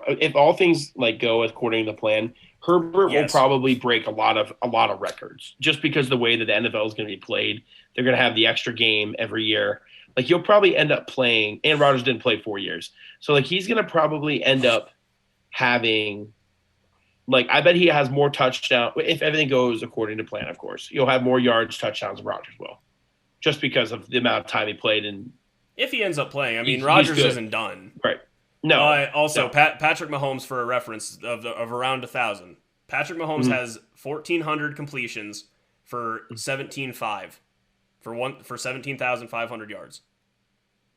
C: if all things like go according to plan, Herbert will probably break a lot of records just because the way that the NFL is going to be played. They're going to have the extra game every year. Like, you'll probably end up playing, and Rodgers didn't play 4 years. So, like, he's going to probably end up having, like, I bet he has more touchdowns. If everything goes according to plan, of course. You'll have more yards, touchdowns than Rodgers will. Just because of the amount of time he played. And
A: if he ends up playing, I mean, Rodgers isn't done.
C: Right. No.
A: Also, Patrick Mahomes, for a reference of around 1,000. Patrick Mahomes has 1,400 completions for 17.5. for 17,500 yards.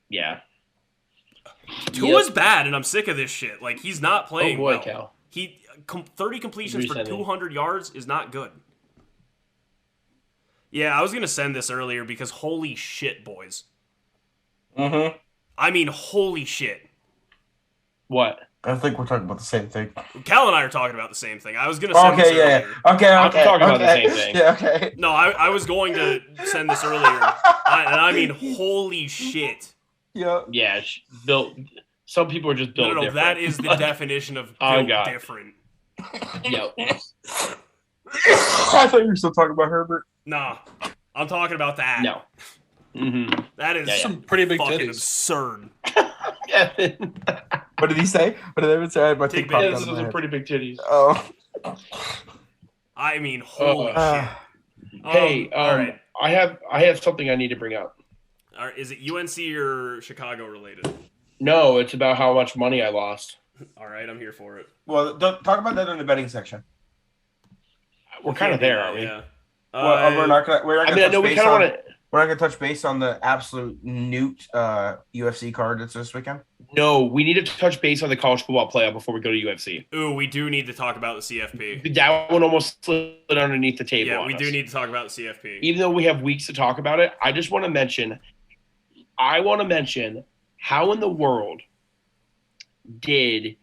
C: Yeah.
A: Tua's bad, and I'm sick of this shit. Like, he's not playing well.
C: Cal.
A: 30 completions for 200 yards is not good. Yeah, I was going to send this earlier because holy shit, boys.
B: Mm-hmm.
A: I mean, holy shit.
C: What?
B: I think we're talking about the same thing.
A: Cal and I are talking about the same thing. I was going to send this earlier.
B: Okay.
C: I'm talking about the same thing.
B: Yeah, okay.
A: No, I was going to send this earlier. I mean, holy shit.
B: Yeah.
C: Yeah, built. Some people are just built different.
A: That is the definition of built different.
C: Yep.
B: I thought you were still talking about Herbert.
A: Nah, I'm talking about that.
C: No. Mm-hmm.
A: That is
D: some pretty big
A: fucking
D: titties.
A: absurd.
B: What did he say? What did Evan say? I had my TikTok
C: Yeah,
B: on
C: those
B: my
C: are
B: head.
C: pretty big titties.
B: Oh.
A: I mean, holy shit.
C: Hey,
A: all right.
C: I have something I need to bring up.
A: Is it UNC or Chicago related?
C: No, it's about how much money I lost.
A: All right, I'm here for it.
B: Well, talk about that in the betting section.
C: We're kind of there, aren't we?
A: Yeah.
B: Well, we're not gonna.
C: I know we kind of want to.
B: We're not gonna touch base on the absolute newt UFC card that's this weekend.
C: No, we need to touch base on the college football playoff before we go to UFC.
A: Ooh, we do need to talk about the CFP.
C: That one almost slid underneath the table.
A: Yeah, we do need to talk about the CFP.
C: Even though we have weeks to talk about it, I just want to mention. I want to mention how in the world did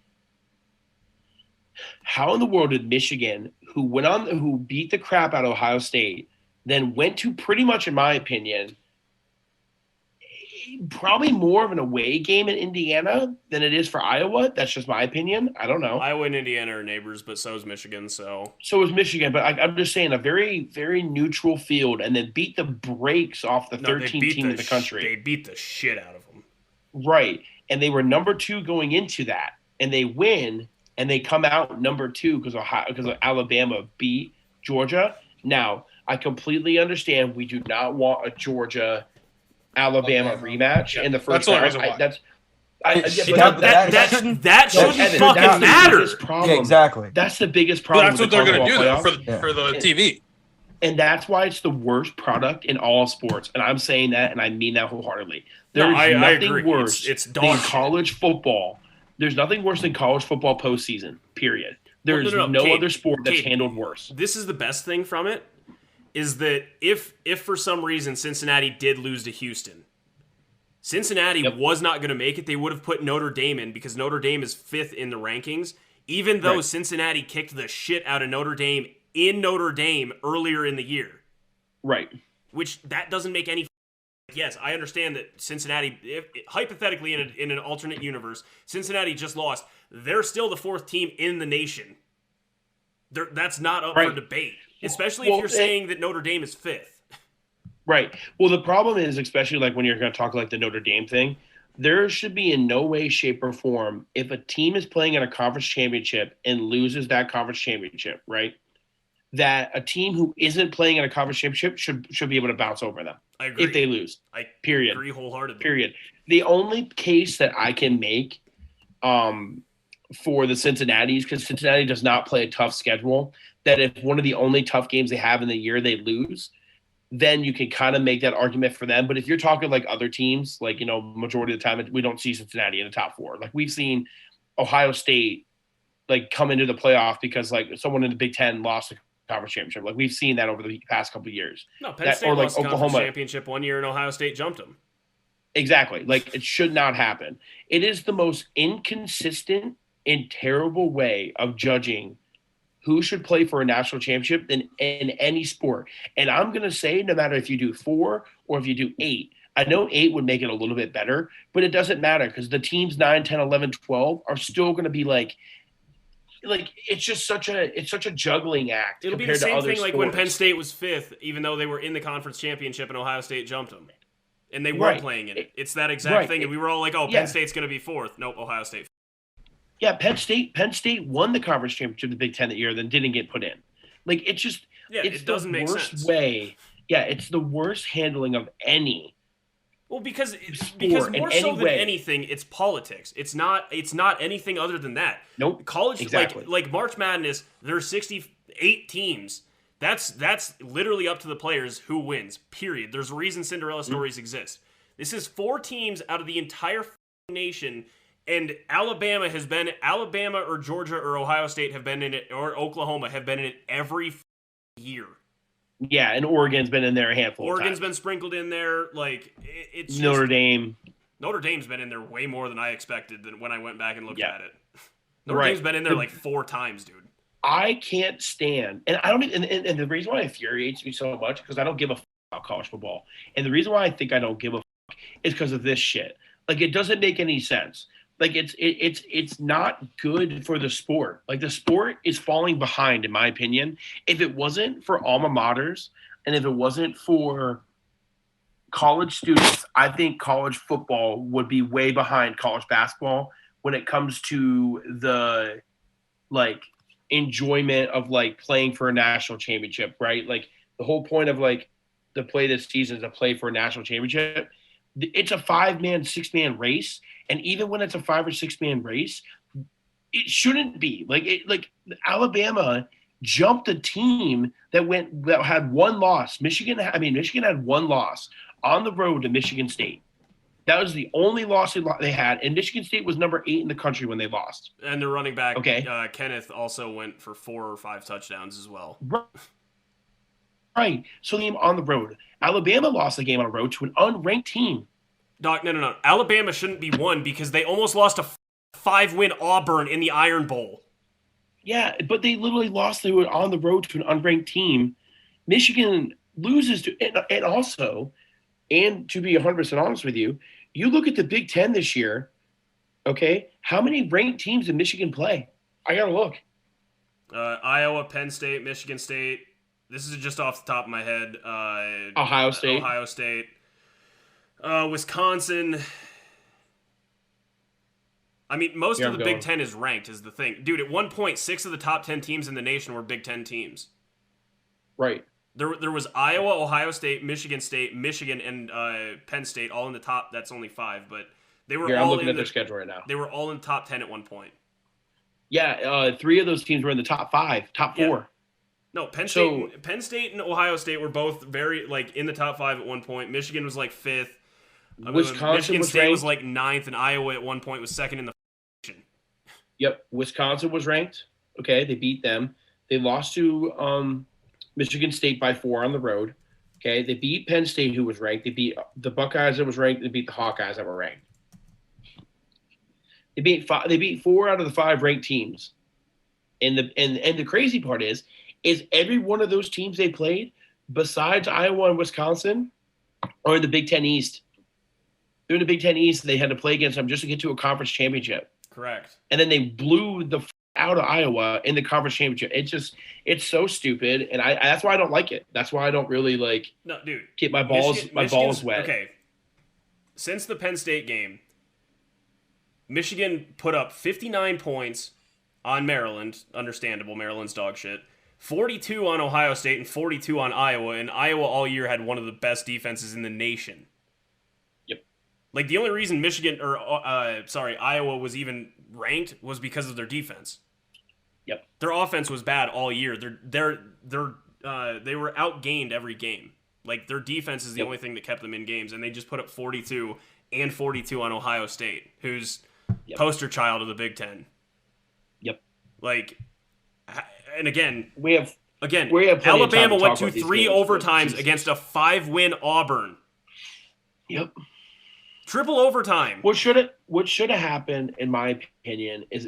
C: Michigan, who beat the crap out of Ohio State, then went to pretty much, in my opinion, probably more of an away game in Indiana than it is for Iowa. That's just my opinion. I don't know.
A: Iowa and Indiana are neighbors, but so is Michigan. So
C: is Michigan, but I'm just saying a very, very neutral field, and then beat the brakes off the 13th team in the country.
A: They beat the shit out of them.
C: Right, and they were number 2 going into that, and they win, and they come out number 2 because of Alabama beat Georgia. Now, I completely understand we do not want a Georgia-Alabama rematch in the first round. That shouldn't
A: fucking matter.
B: Yeah, exactly.
C: That's the biggest problem.
D: That's what they're going to do for the TV.
C: And that's why it's the worst product in all sports. And I'm saying that, and I mean that wholeheartedly. There's nothing worse than college football. There's nothing worse than college football postseason, period. There's no other sport that's handled worse.
A: This is the best thing from it, is that if for some reason Cincinnati did lose to Houston, Cincinnati was not going to make it. They would have put Notre Dame in because Notre Dame is 5th in the rankings, even though Cincinnati kicked the shit out of Notre Dame in Notre Dame earlier in the year.
C: Right.
A: Which that doesn't make any. Yes, I understand that Cincinnati, hypothetically in an alternate universe, Cincinnati just lost. They're still the 4th team in the nation. That's not up for debate, especially if you're saying that Notre Dame is 5th.
C: Right. Well, the problem is, especially like when you're going to talk like the Notre Dame thing, there should be in no way, shape, or form if a team is playing in a conference championship and loses that conference championship, right? That a team who isn't playing in a conference championship should be able to bounce over them.
A: I agree.
C: If they lose. Period.
A: Agree wholeheartedly.
C: Period. The only case that I can make for the Cincinnati's, because Cincinnati does not play a tough schedule, that if one of the only tough games they have in the year they lose, then you can kind of make that argument for them. But if you're talking like other teams, like, majority of the time, we don't see Cincinnati in the top 4. Like we've seen Ohio State like come into the playoff because like someone in the Big Ten lost the conference championship. Like we've seen that over the past couple of years.
A: No, Penn State lost the conference championship one year and Ohio State jumped them.
C: Exactly. Like it should not happen. It is the most inconsistent and terrible way of judging who should play for a national championship in any sport. And I'm going to say no matter if you do 4 or if you do 8, I know 8 would make it a little bit better, but it doesn't matter because the teams 9, 10, 11, 12 are still going to be like it's just such a juggling act.
A: It'll be the same thing like when Penn State was 5th, even though they were in the conference championship and Ohio State jumped them. And they weren't playing in it. It's that exact thing. And we were all like, Penn State's going to be 4th. Nope, Ohio State.
C: Yeah, Penn State won the conference championship of the Big Ten that year, then didn't get put in. Like it's just
A: it doesn't make sense.
C: Way. Yeah, it's the worst handling of any.
A: Well, because more so than anything, it's politics. It's not anything other than that.
C: Nope.
A: College
C: exactly.
A: like March Madness, there are 68 teams. That's literally up to the players who wins, period. There's a reason Cinderella stories exist. This is 4 teams out of the entire nation, and Alabama or Georgia or Ohio State have been in it, or Oklahoma have been in it every year.
C: Yeah, and Oregon's been in there a handful of times.
A: Oregon's been sprinkled in there. Like, it's
C: Notre Dame.
A: Notre Dame's been in there way more than I expected than when I went back and looked at it. Notre Dame's been in there like 4 times, dude.
C: I can't stand, and I don't even, and the reason why it infuriates me so much, because I don't give a fuck about college football. And the reason why I think I don't give a fuck is because of this shit. Like, it doesn't make any sense. Like, it's not good for the sport. Like, the sport is falling behind, in my opinion. If it wasn't for alma maters, and if it wasn't for college students, I think college football would be way behind college basketball when it comes to the, like, enjoyment of, like, playing for a national championship, right? Like, the whole point of, like, to play this season is to play for a national championship. It's a 5-man, 6-man race, and even when it's a 5 or 6-man race, it shouldn't be. Like Alabama jumped a team that had 1 loss. Michigan had 1 loss on the road to Michigan State. That was the only loss they had, and Michigan State was number 8 in the country when they lost.
A: And their running back, Kenneth, also went for 4 or 5 touchdowns as well.
C: Right. So the game on the road. Alabama lost the game on the road to an unranked team.
A: Doc, no. Alabama shouldn't be 1 because they almost lost a 5-win Auburn in the Iron Bowl.
C: Yeah, but they literally lost. They were on the road to an unranked team. Michigan loses to, and also, and to be 100% honest with you, you look at the Big Ten this year, okay? How many ranked teams did Michigan play? I got to look.
A: Iowa, Penn State, Michigan State. This is just off the top of my head.
C: Ohio State.
A: Wisconsin. I mean, most of the Big Ten is ranked, is the thing. Dude, at one point, 6 of the top 10 teams in the nation were Big Ten teams.
C: Right.
A: There was Iowa, Ohio State, Michigan, and Penn State all in the top. That's only 5, but they were all
C: looking at their schedule right now.
A: They were all in the top 10 at one point.
C: Yeah, 3 of those teams were in the top 5, top 4.
A: Yeah. No, Penn State and Ohio State were both very, like, in the top 5 at one point. Michigan was like 5th. Michigan State was like 9th, and Iowa at one point was 2nd in the nation.
C: Yep, Wisconsin was ranked. Okay, they beat them. They lost to Michigan State by 4 on the road. Okay, they beat Penn State, who was ranked. They beat the Buckeyes that was ranked. They beat the Hawkeyes that were ranked. They beat 4 out of the 5 ranked teams. And the crazy part is every one of those teams they played, besides Iowa and Wisconsin, are in the Big Ten East. They're in the Big Ten East. They had to play against them just to get to a conference championship.
A: Correct.
C: And then they blew the out of Iowa in the conference championship. It's so stupid, and that's why I don't like it. That's why I don't really get my balls wet.
A: Okay. Since the Penn State game, Michigan put up 59 points on Maryland. Understandable, Maryland's dog shit. 42 on Ohio State and 42 on Iowa, and Iowa all year had one of the best defenses in the nation.
C: Yep.
A: Like, the only reason Iowa was even ranked was because of their defense.
C: Yep.
A: Their offense was bad all year. They were outgained every game. Like, their defense is the only thing that kept them in games, and they just put up 42 and 42 on Ohio State, who's poster child of the Big Ten.
C: Yep.
A: Like, and again,
C: Alabama
A: went to 3 overtimes against a 5-win Auburn.
C: Yep.
A: Triple overtime.
C: What should have happened, in my opinion, is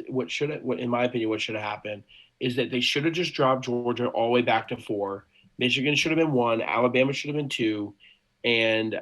C: that they should have just dropped Georgia all the way back to 4. Michigan should have been 1. Alabama should have been 2. And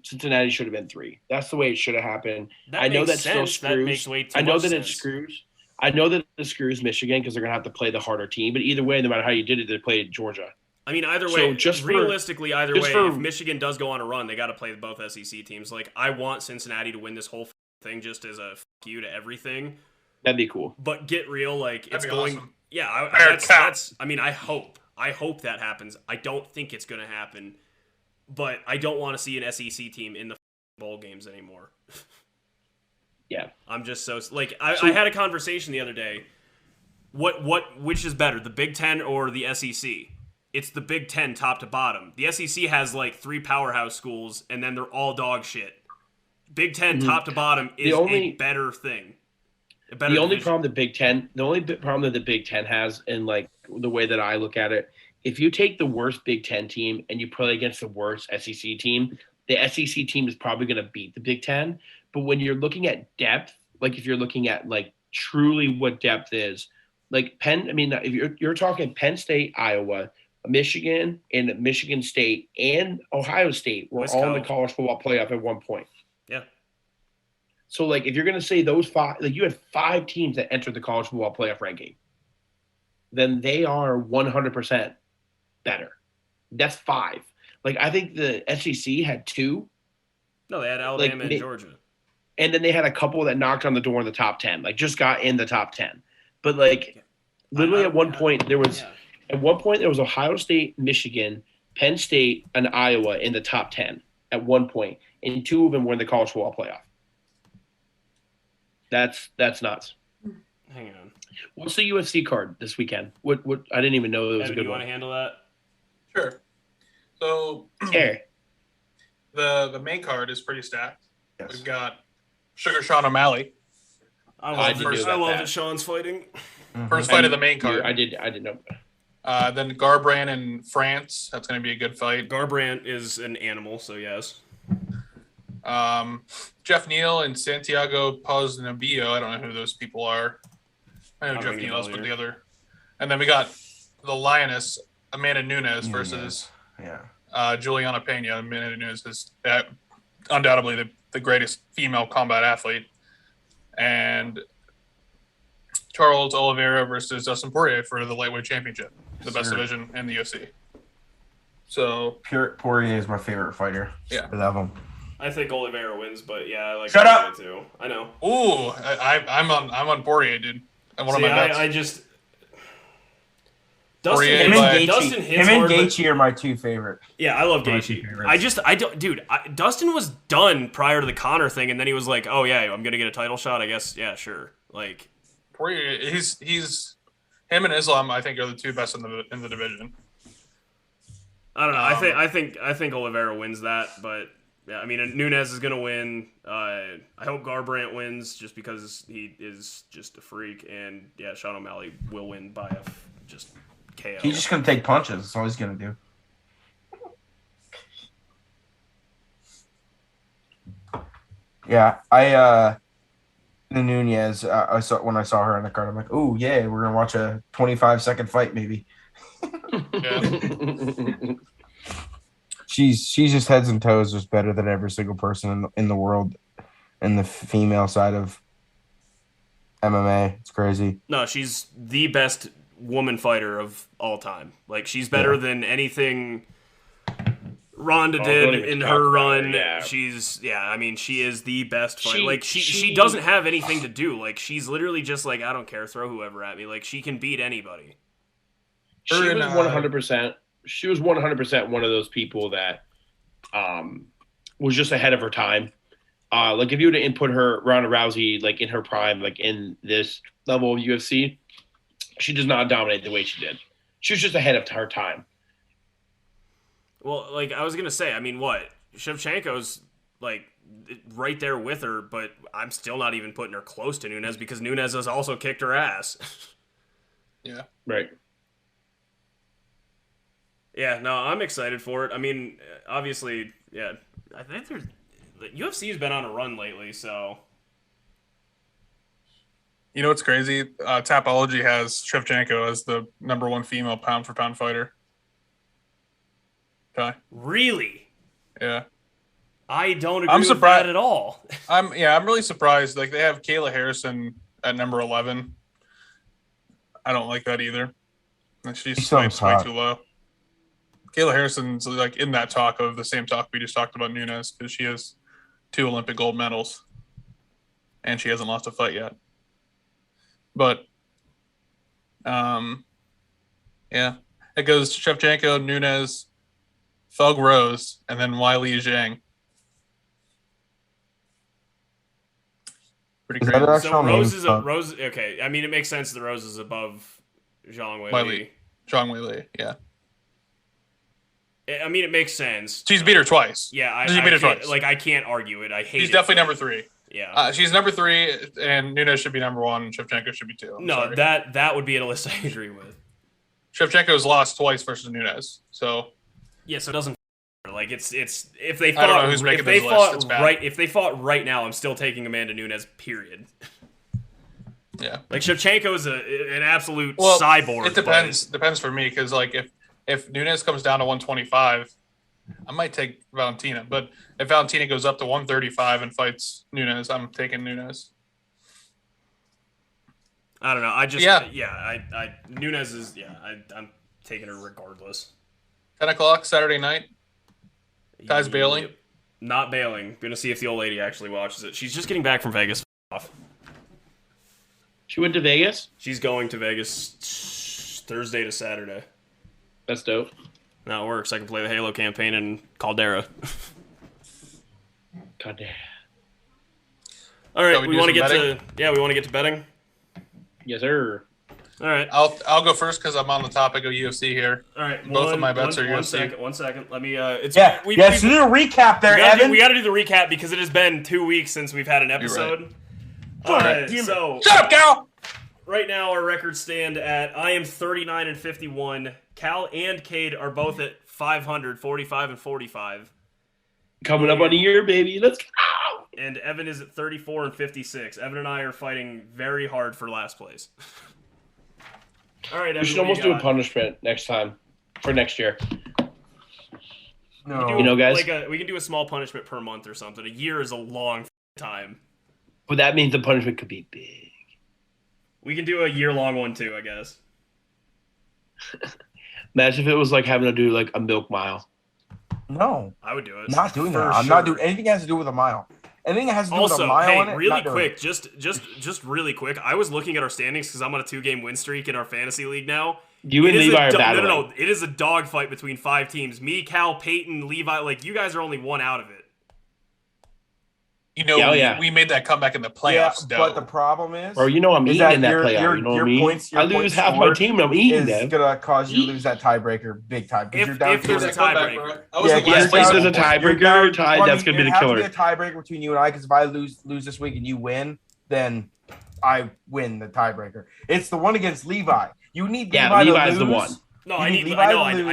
C: Cincinnati should have been 3. That's the way it should have happened. I know that still screws. That makes way too much sense. It screws. I know that it screws Michigan because they're going to have to play the harder team. But either way, no matter how you did it, they played Georgia.
A: I mean, either way, if Michigan does go on a run, they got to play both SEC teams. Like, I want Cincinnati to win this whole thing just as a you to everything.
C: That'd be cool.
A: But get real, like, it's going. Awesome. Yeah, that's. I mean, I hope that happens. I don't think it's going to happen, but I don't want to see an SEC team in the bowl games anymore.
C: Yeah,
A: I'm just so like I had a conversation the other day. Which is better, the Big Ten or the SEC? it's the Big Ten top to bottom. The SEC has like 3 powerhouse schools, and then they're all dog shit. Big Ten top to bottom is a better thing.
C: The only problem that the Big Ten has, and like the way that I look at it, if you take the worst Big Ten team and you play against the worst SEC team, the SEC team is probably going to beat the Big Ten. But when you're looking at depth, like if you're looking at like truly what depth is, like if you're talking Penn State, Iowa, Michigan, and Michigan State and Ohio State were all in the college football playoff at one point.
A: Yeah.
C: So, like, if you're going to say those 5, like, you had 5 teams that entered the college football playoff ranking, then they are 100% better. That's 5. Like, I think the SEC had 2.
A: No, they had Alabama and Georgia.
C: And then they had a couple that knocked on the door in the top 10, like, just got in the top 10. But, like, literally at one point, there was Ohio State, Michigan, Penn State, and Iowa in the top 10 at one point, and 2 of them were in the college football playoff. That's nuts.
A: Hang on.
C: What's the UFC card this weekend? What I didn't even know it was a good one.
A: You want to handle that?
D: Sure. So the main card is pretty stacked. Yes. We've got Sugar Sean O'Malley.
A: I love that Sean's fighting.
D: First fight of the main card.
C: I did know.
D: Then Garbrandt in France. That's going to be a good fight.
A: Garbrandt is an animal, so yes.
D: Jeff Neal and Santiago Poznabio. I don't know who those people are. I know Jeff Neal is, but the other. And then we got the Lioness, Amanda Nunes versus Juliana Pena. Amanda Nunes is undoubtedly the greatest female combat athlete. And Charles Oliveira versus Dustin Poirier for the lightweight championship, the best division in the UFC. So
B: Poirier is my favorite fighter.
D: Yeah,
B: I love him.
A: I think Oliveira wins, but yeah, I like.
B: Shut up.
A: Too. I know.
D: Ooh, I'm on Poirier, dude. I'm one of my bets.
A: I just
B: Him and Gaethje are my 2 favorite.
A: Yeah, I love Gaethje. Dustin was done prior to the Conor thing, and then he was like, "Oh yeah, I'm gonna get a title shot. I guess, yeah, sure." Like
D: Poirier, he's him and Islam. I think are the 2 best in the division.
A: I don't know. I think Oliveira wins that, but. Yeah, I mean, Nunes is going to win. I hope Garbrandt wins just because he is just a freak. And, yeah, Sean O'Malley will win by just KO.
B: He's just going to take punches. That's all he's going to do. Yeah, the Nunes, when I saw her on the card, I'm like, oh, yeah, we're going to watch a 25-second fight maybe.
D: Yeah.
B: She's just heads and toes just better than every single person in the world in the female side of MMA. It's crazy.
A: No, she's the best woman fighter of all time. Like, she's better than anything Ronda did in her run. Yeah. She is the best fighter. Like, she doesn't have anything to do. Like, she's literally just like, I don't care, throw whoever at me. Like, she can beat anybody.
C: She was 100%. She was 100% one of those people that was just ahead of her time. Like if you were to input her Ronda Rousey like in her prime, like in this level of UFC, she does not dominate the way she did. She was just ahead of her time.
A: Well, like I was gonna say, I mean, what Shevchenko's like right there with her, but I'm still not even putting her close to Nunes because Nunes has also kicked her ass.
D: Yeah.
C: Right.
A: Yeah, no, I'm excited for it. I mean, obviously, yeah, I think the UFC has been on a run lately, so.
D: You know what's crazy? Tapology has Shevchenko as the #1 female pound-for-pound fighter. Okay.
A: Really?
D: Yeah.
A: I don't agree with that at all.
D: I'm really surprised. Like, they have Kayla Harrison at number 11. I don't like that either. She's way too low. Kayla Harrison's like in that talk of the same talk we just talked about Nunes because she has 2 Olympic gold medals and she hasn't lost a fight yet. But, yeah, it goes Shevchenko, Nunes, Thug Rose, and then Weili Zhang. Pretty crazy.
A: So Rose. Okay, I mean it makes sense that Rose is above Zhang Weili.
D: Zhang Weili, yeah.
A: I mean, it makes sense.
D: She's beat her twice.
A: Yeah,
D: She's beat her twice.
A: Like, I can't argue it. I hate it.
D: She's definitely number 3.
A: Yeah.
D: She's number 3, and Nunes should be number 1, and Shevchenko should be 2.
A: No, that would be a list I agree with.
D: Shevchenko's lost twice versus Nunes, so.
A: Yeah, so it doesn't like it's if they fought
D: I don't know who's making this list. It's bad.
A: If they fought right now, I'm still taking Amanda Nunes. Period.
D: Yeah.
A: Like Shevchenko is an absolute cyborg.
D: It depends for me because like if Nunes comes down to 125, I might take Valentina. But if Valentina goes up to 135 and fights Nunes, I'm taking Nunes.
A: I don't know. I Nunes is I'm taking her regardless.
D: 10 o'clock Saturday night. Ty's bailing.
A: Not bailing. Gonna see if the old lady actually watches it. She's just getting back from Vegas.
C: She went to Vegas?
A: She's going to Vegas Thursday to Saturday.
C: That's dope.
A: That works. I can play the Halo campaign in Caldera.
C: Goddamn.
A: All right, we want to get to betting.
C: Yes, sir.
A: All right,
D: I'll go first because I'm on the topic of UFC here.
A: All right,
D: both of my bets are UFC.
A: One second. Let me.
B: Do the recap there, Evan.
A: We got to do the recap because it has been 2 weeks since we've had an episode.
B: Right.
A: So
D: shut up, Cal.
A: Right now, our records stand at I am 39-51. Cal and Cade are both at 500, 45-45.
C: Coming up on a year, baby. Let's go.
A: And Evan is at 34-56. Evan and I are fighting very hard for last place. All right, Evan,
C: we should almost do a punishment next time for next year.
B: No,
C: guys,
A: we can do a small punishment per month or something. A year is a long time.
C: But that means the punishment could be big.
A: We can do a year-long one too, I guess.
C: Imagine if it was like having to do like a milk mile.
B: No,
A: I would do it.
B: Not doing that. I'm not doing anything that has to do with a mile. Anything that has to do with a mile on it.
A: Really quick, just really quick. I was looking at our standings because I'm on a 2-game win streak in our fantasy league now.
C: You and Levi are battling.
A: No. It is a dogfight between 5 teams. Me, Cal, Peyton, Levi. Like you guys are only 1 out of it.
D: You know, we made that comeback in the playoffs.
B: Yeah, but the problem is,
C: I'm eating in that playoff. You know what I mean? I lose half my team and I'm eating them.
B: It's gonna cause you to lose that tiebreaker big time.
A: If there's a tiebreaker,
C: if there's a tiebreaker, that's gonna be the killer.
B: There has to be a tiebreaker between you and I because if I lose this week and you win, then I win the tiebreaker. It's the one against Levi. You need Levi to lose.
C: The one.
A: No, I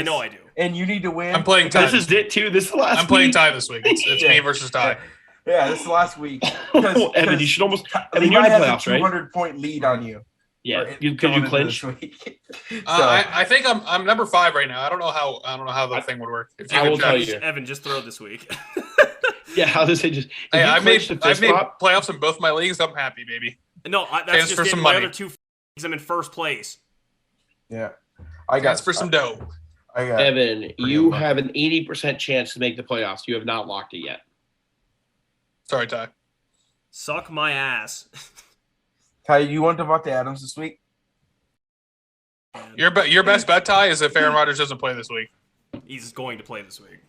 A: know I do.
B: And you need to win.
D: I'm playing Ty.
C: This is it too. This is the last.
D: I'm playing Ty this week. It's me versus Ty.
B: Yeah, this is the last week.
C: Evan, you should almost.
B: Levi you're in the playoffs, right? 200-point lead on you.
C: Yeah, could you clinch?
D: I think I'm number 5 right now. I don't know how the thing would work. If you
C: I will tell you,
A: Evan, just throw it this week.
C: Yeah, how does it just?
D: Hey, I've made playoffs in both my leagues. I'm happy, baby.
A: No, that's just for some money. My other 2 leagues, I'm in first place.
B: Yeah, I got
D: for some dough.
C: Evan, you have an 80% chance to make the playoffs. You have not locked it yet.
D: Sorry, Ty.
A: Suck my ass.
B: Ty, you want Devontae Adams this week?
D: Your best bet, Ty, is if Aaron Rodgers doesn't play this week.
A: He's going to play this week.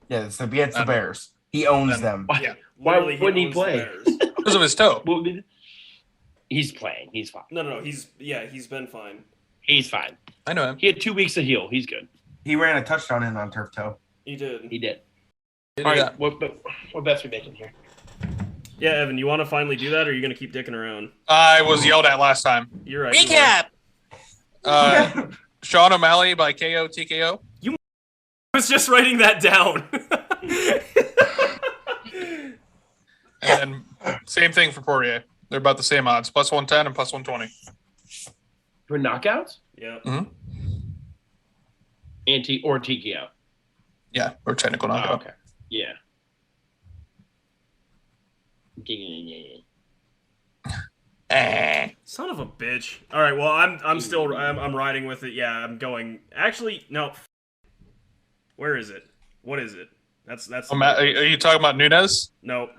B: Yeah, it's against the Bears. He owns them.
C: Yeah. Why wouldn't he play?
D: Because of his toe.
C: He's playing. He's fine.
A: No. He's been fine.
C: He's fine.
D: I know him.
C: He had 2 weeks to heal. He's good.
B: He ran a touchdown in on turf toe.
A: He did.
C: All right, what bets we making here?
A: Yeah, Evan, you want to finally do that, or are you going to keep dicking around?
D: I was yelled at last time.
A: You're right.
D: Recap! Sean O'Malley by KO TKO.
A: I was just writing that down.
D: And same thing for Poirier. They're about the same odds, plus 110 and plus 120.
C: For knockouts?
A: Yeah.
D: Mm-hmm.
C: Or TKO?
D: Yeah, or technical knockout.
C: Oh, okay. Yeah.
A: Son of a bitch. All right, well, I'm still riding with it. Yeah, I'm going. Actually, no. Where is it? What is it? That's.
D: Are you talking about Nunes?
A: Nope.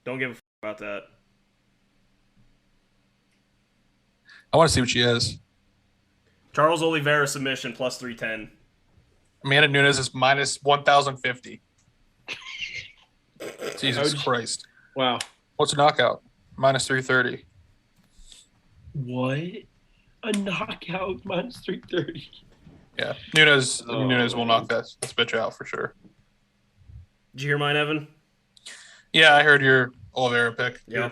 A: Don't give a about that.
D: I want to see what she is.
A: Charles Oliveira submission plus 310.
D: Amanda Nunes is minus 1,050. Jesus Christ.
C: Wow.
D: What's a knockout? Minus 330.
C: What? A knockout minus 330.
D: Yeah, Nunez will knock this bitch out for sure.
A: Did you hear mine, Evan?
D: Yeah, I heard your Oliveira pick.
A: Yeah.
D: Your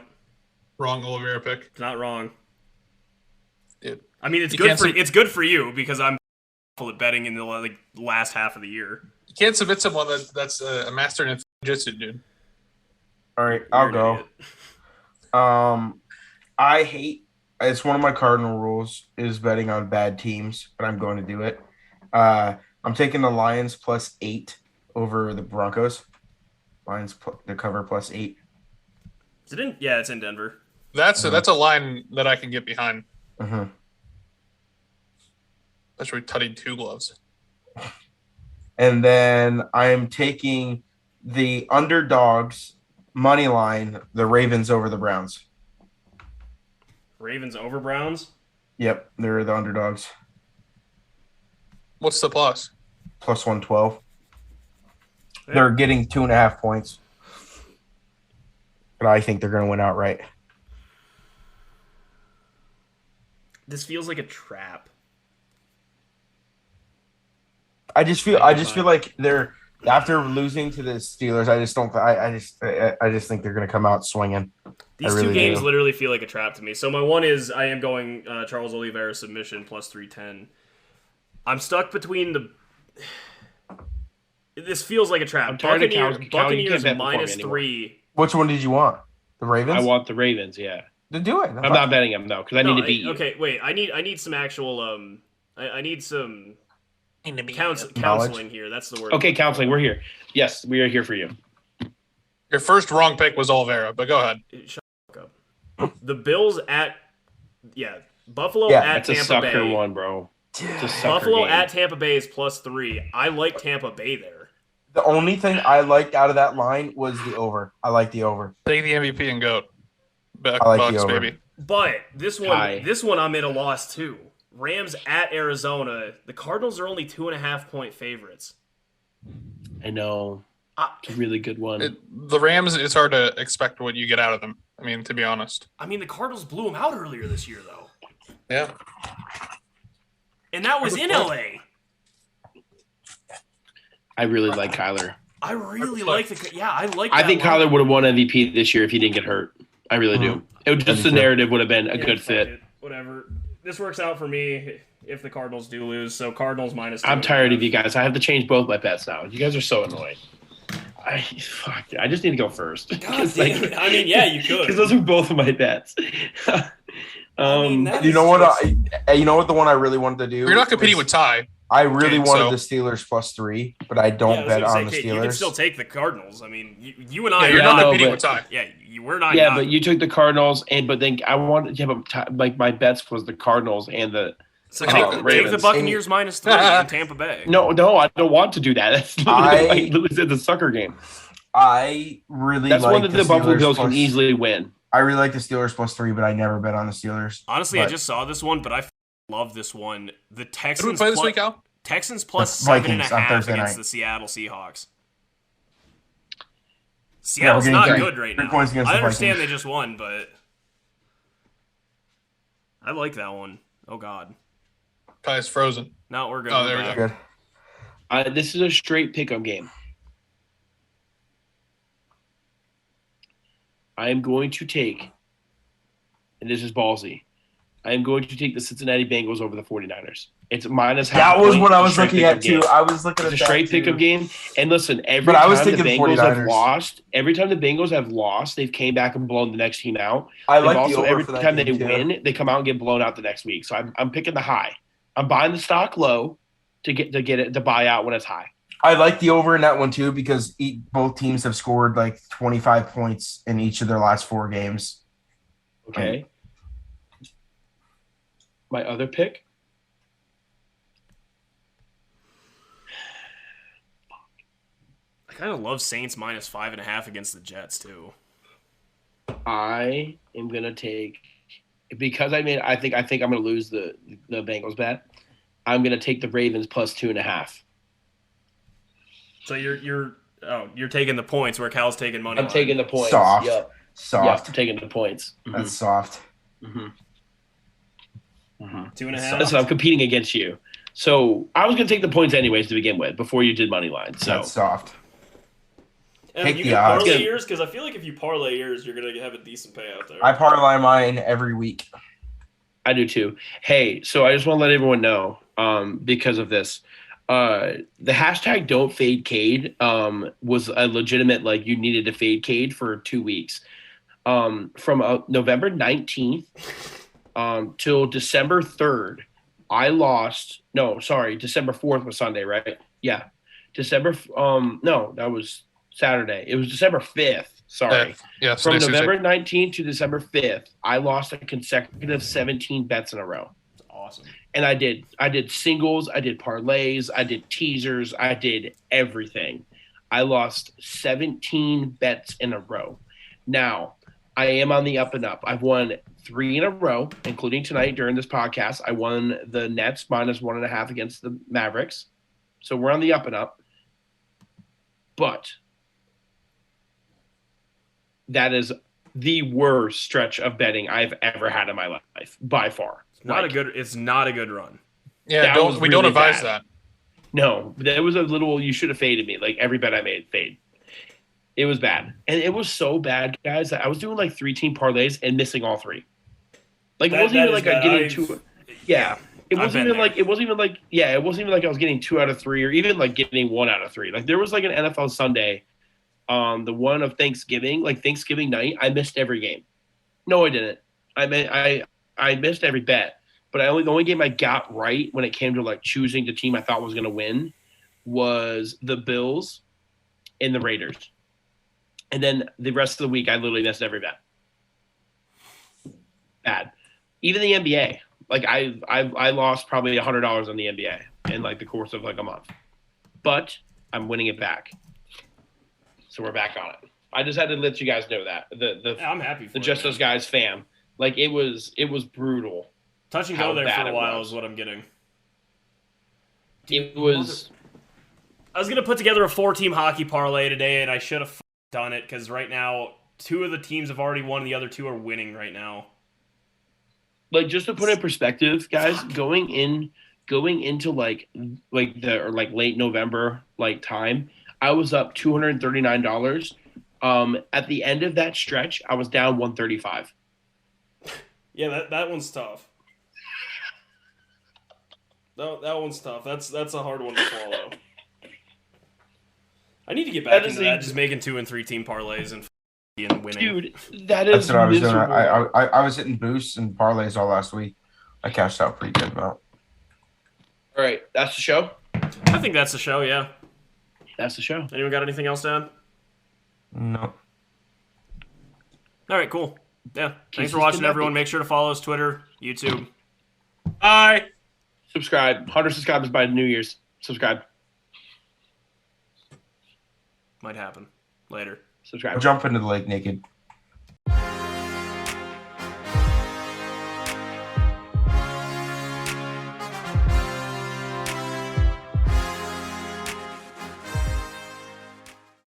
D: wrong Oliveira pick.
A: It's not wrong.
D: I
A: mean, it's good for you because I'm full at betting in the last half of the year.
D: You can't submit someone that's a master in jiu-jitsu, dude.
B: All right, I'll go. I hate. It's one of my cardinal rules is betting on bad teams, but I'm going to do it. I'm taking the Lions +8 over the Broncos. Lions the cover +8.
A: Is it in? Yeah, it's in Denver.
D: That's a line that I can get behind.
B: Mm-hmm.
D: That's where Tutty 2 gloves.
B: And then I'm taking the underdogs money line, the Ravens over the Browns.
A: Ravens over Browns?
B: Yep, they're the underdogs.
D: What's the plus?
B: +112. They're getting 2.5 points. But I think they're going to win outright.
A: This feels like a trap.
B: I just feel like they're after losing to the Steelers. I just think they're going to come out swinging.
A: These two games literally feel like a trap to me. So my one is I am going Charles Oliveira submission +310. I'm stuck between the. This feels like a trap.
C: I'm tired
A: Buccaneers
C: of
A: -3.
B: Which one did you want? The Ravens?
C: I want the Ravens. Yeah.
B: To do it.
C: I'm not betting them though because I need to beat you.
A: Okay, wait. I need some actual I need some counseling here. That's the word.
C: Okay, counseling. We're here. Yes, we are here for you.
D: Your first wrong pick was Oliveira, but go ahead.
A: Shut up. The Bills at Buffalo at
C: Tampa Bay. That's a sucker one, bro.
A: Buffalo at Tampa Bay is +3. I like Tampa Bay there.
B: The only thing I liked out of that line was the over. I like the over.
D: Take the MVP and GOAT.
B: I like the over.
D: Baby.
A: But this one I'm at a loss too. Rams at Arizona. The Cardinals are only 2.5 point favorites.
C: I know. It's a really good one.
D: The Rams, it's hard to expect what you get out of them. I mean, to be honest.
A: I mean, the Cardinals blew them out earlier this year, though.
D: Yeah.
A: And that was in LA.
C: I really like Kyler.
A: I really like I like.
C: I think Kyler would have won MVP this year if he didn't get hurt. I really do. It would just the narrative would have been a good fit.
A: Whatever. This works out for me if the Cardinals do lose. So Cardinals -2.
C: I'm tired of you guys. I have to change both my bets now. You guys are so annoying. I just need to go first.
A: God damn it. I mean, yeah, you could.
C: Because those are both of my bets.
B: You know what? You know what? The one I really wanted to do.
D: You're not competing with Ty.
B: I really wanted the Steelers +3, but I don't bet on the Steelers.
A: You can still take the Cardinals. I mean, you and I
D: are not competing with Ty.
A: Yeah, we're not.
C: Yeah, but you took the Cardinals, but then I wanted. Yeah, but like my bets was the Cardinals and the.
A: So take the Buccaneers -3 in Tampa Bay.
C: No, I don't want to do that. That's literally the sucker game.
B: I really.
C: That's one that the Buffalo Bills can easily win.
B: I really like the Steelers +3, but I never bet on the Steelers.
A: Honestly, I just saw this one, but I love this one. The Texans.
D: Who do we play this week, Al?
A: Texans +7.5 against the Seattle Seahawks. Seattle's not good right now. I understand they just won, but I like that one. Oh God.
D: Ty's frozen.
A: No, we're good.
D: Oh, there we go.
B: Good.
C: This is a straight pick'em game. I am going to take, and this is ballsy, I am going to take the Cincinnati Bengals over the 49ers. It's -half.
B: That was what I was looking at too. I was looking at
C: a straight pick'em game. And listen, every time the Bengals have lost, they've came back and blown the next team out.
B: I like the over
C: every
B: for that
C: time they
B: game
C: win, they come out and get blown out the next week. So I'm picking the high. I'm buying the stock low to get it to buy out when it's high.
B: I like the over in that one too because both teams have scored like 25 points in each of their last 4 games.
C: Okay. My other pick.
A: I kind of love Saints -5.5 against the Jets too.
C: I am gonna take because I think I'm gonna lose the Bengals bet. I'm gonna take the Ravens +2.5.
A: So you're taking the points where Cal's taking money.
C: I'm taking the points.
B: Soft.
C: Yep. I'm taking the points.
B: That's soft.
A: 2.5.
C: So I'm competing against you. So I was going to take the points anyways to begin with before you did money line. So
B: that's soft.
A: Take the odds. Parlay yours, because I feel like if you parlay yours, you're gonna have a decent payout there.
B: I parlay mine every week.
C: I do too. Hey, so I just want to let everyone know, because of this, the hashtag Don't Fade Cade was a legitimate, like, you needed to fade Cade for 2 weeks, from November 19th till December 3rd. I lost. No, sorry, December 4th was Sunday, right? Yeah, December. No, that was Saturday. It was December 5th. Sorry.
D: Yeah.
C: From November 19th to December 5th, I lost a consecutive 17 bets in a row.
A: Awesome.
C: And I did singles, I did parlays, I did teasers, I did everything. I lost 17 bets in a row. Now, I am on the up and up. I've won 3 in a row, including tonight during this podcast. I won the Nets -1.5 against the Mavericks. So we're on the up and up. But that is the worst stretch of betting I've ever had in my life, by far.
A: It's not a good run.
D: Yeah, we don't advise that.
C: No, that was a little. You should have faded me. Like every bet I made, fade. It was bad, and it was so bad, guys, that I was doing like 3-team parlays and missing all 3. Like it wasn't even like I'm getting 2. Yeah, it wasn't even like it wasn't even like I was getting 2 out of 3 or even like getting 1 out of 3. Like there was like an NFL Sunday. The one of Thanksgiving, like Thanksgiving night, I missed every game. No, I didn't. I missed every bet, but the only game I got right when it came to like choosing the team I thought was going to win was the Bills and the Raiders. And then the rest of the week, I literally missed every bet. Bad. Even the NBA, like I lost probably $100 on the NBA in like the course of like a month, but I'm winning it back. So we're back on it. I just had to let you guys know that
A: I'm happy for
C: the Just Those Guys fam. Like it was brutal.
A: Touch and go there for a while is what I'm getting.
C: It was.
A: I was gonna put together a 4-team hockey parlay today, and I should have done it because right now 2 of the teams have already won, and the other 2 are winning right now.
C: Like just to put it in perspective, guys, going into like late November like time. I was up $239. At the end of that stretch, I was down $135.
A: Yeah, that one's tough. That one's tough. That's a hard one to swallow. I need to get back into that, just making 2- and 3-team parlays and winning.
C: Dude, that's
B: what I was
C: miserable.
B: doing. I was hitting boosts and parlays all last week. I cashed out pretty good amount.
C: All right, that's the show?
A: I think that's the show, yeah.
C: That's the show.
A: Anyone got anything else to add?
B: No.
A: All right, cool. Yeah. Thanks for watching, everyone. Make sure to follow us, Twitter, YouTube.
D: Bye.
C: Subscribe. 100 subscribers by New Year's. Subscribe.
A: Might happen. Later.
C: Subscribe.
B: I'll jump into the lake naked.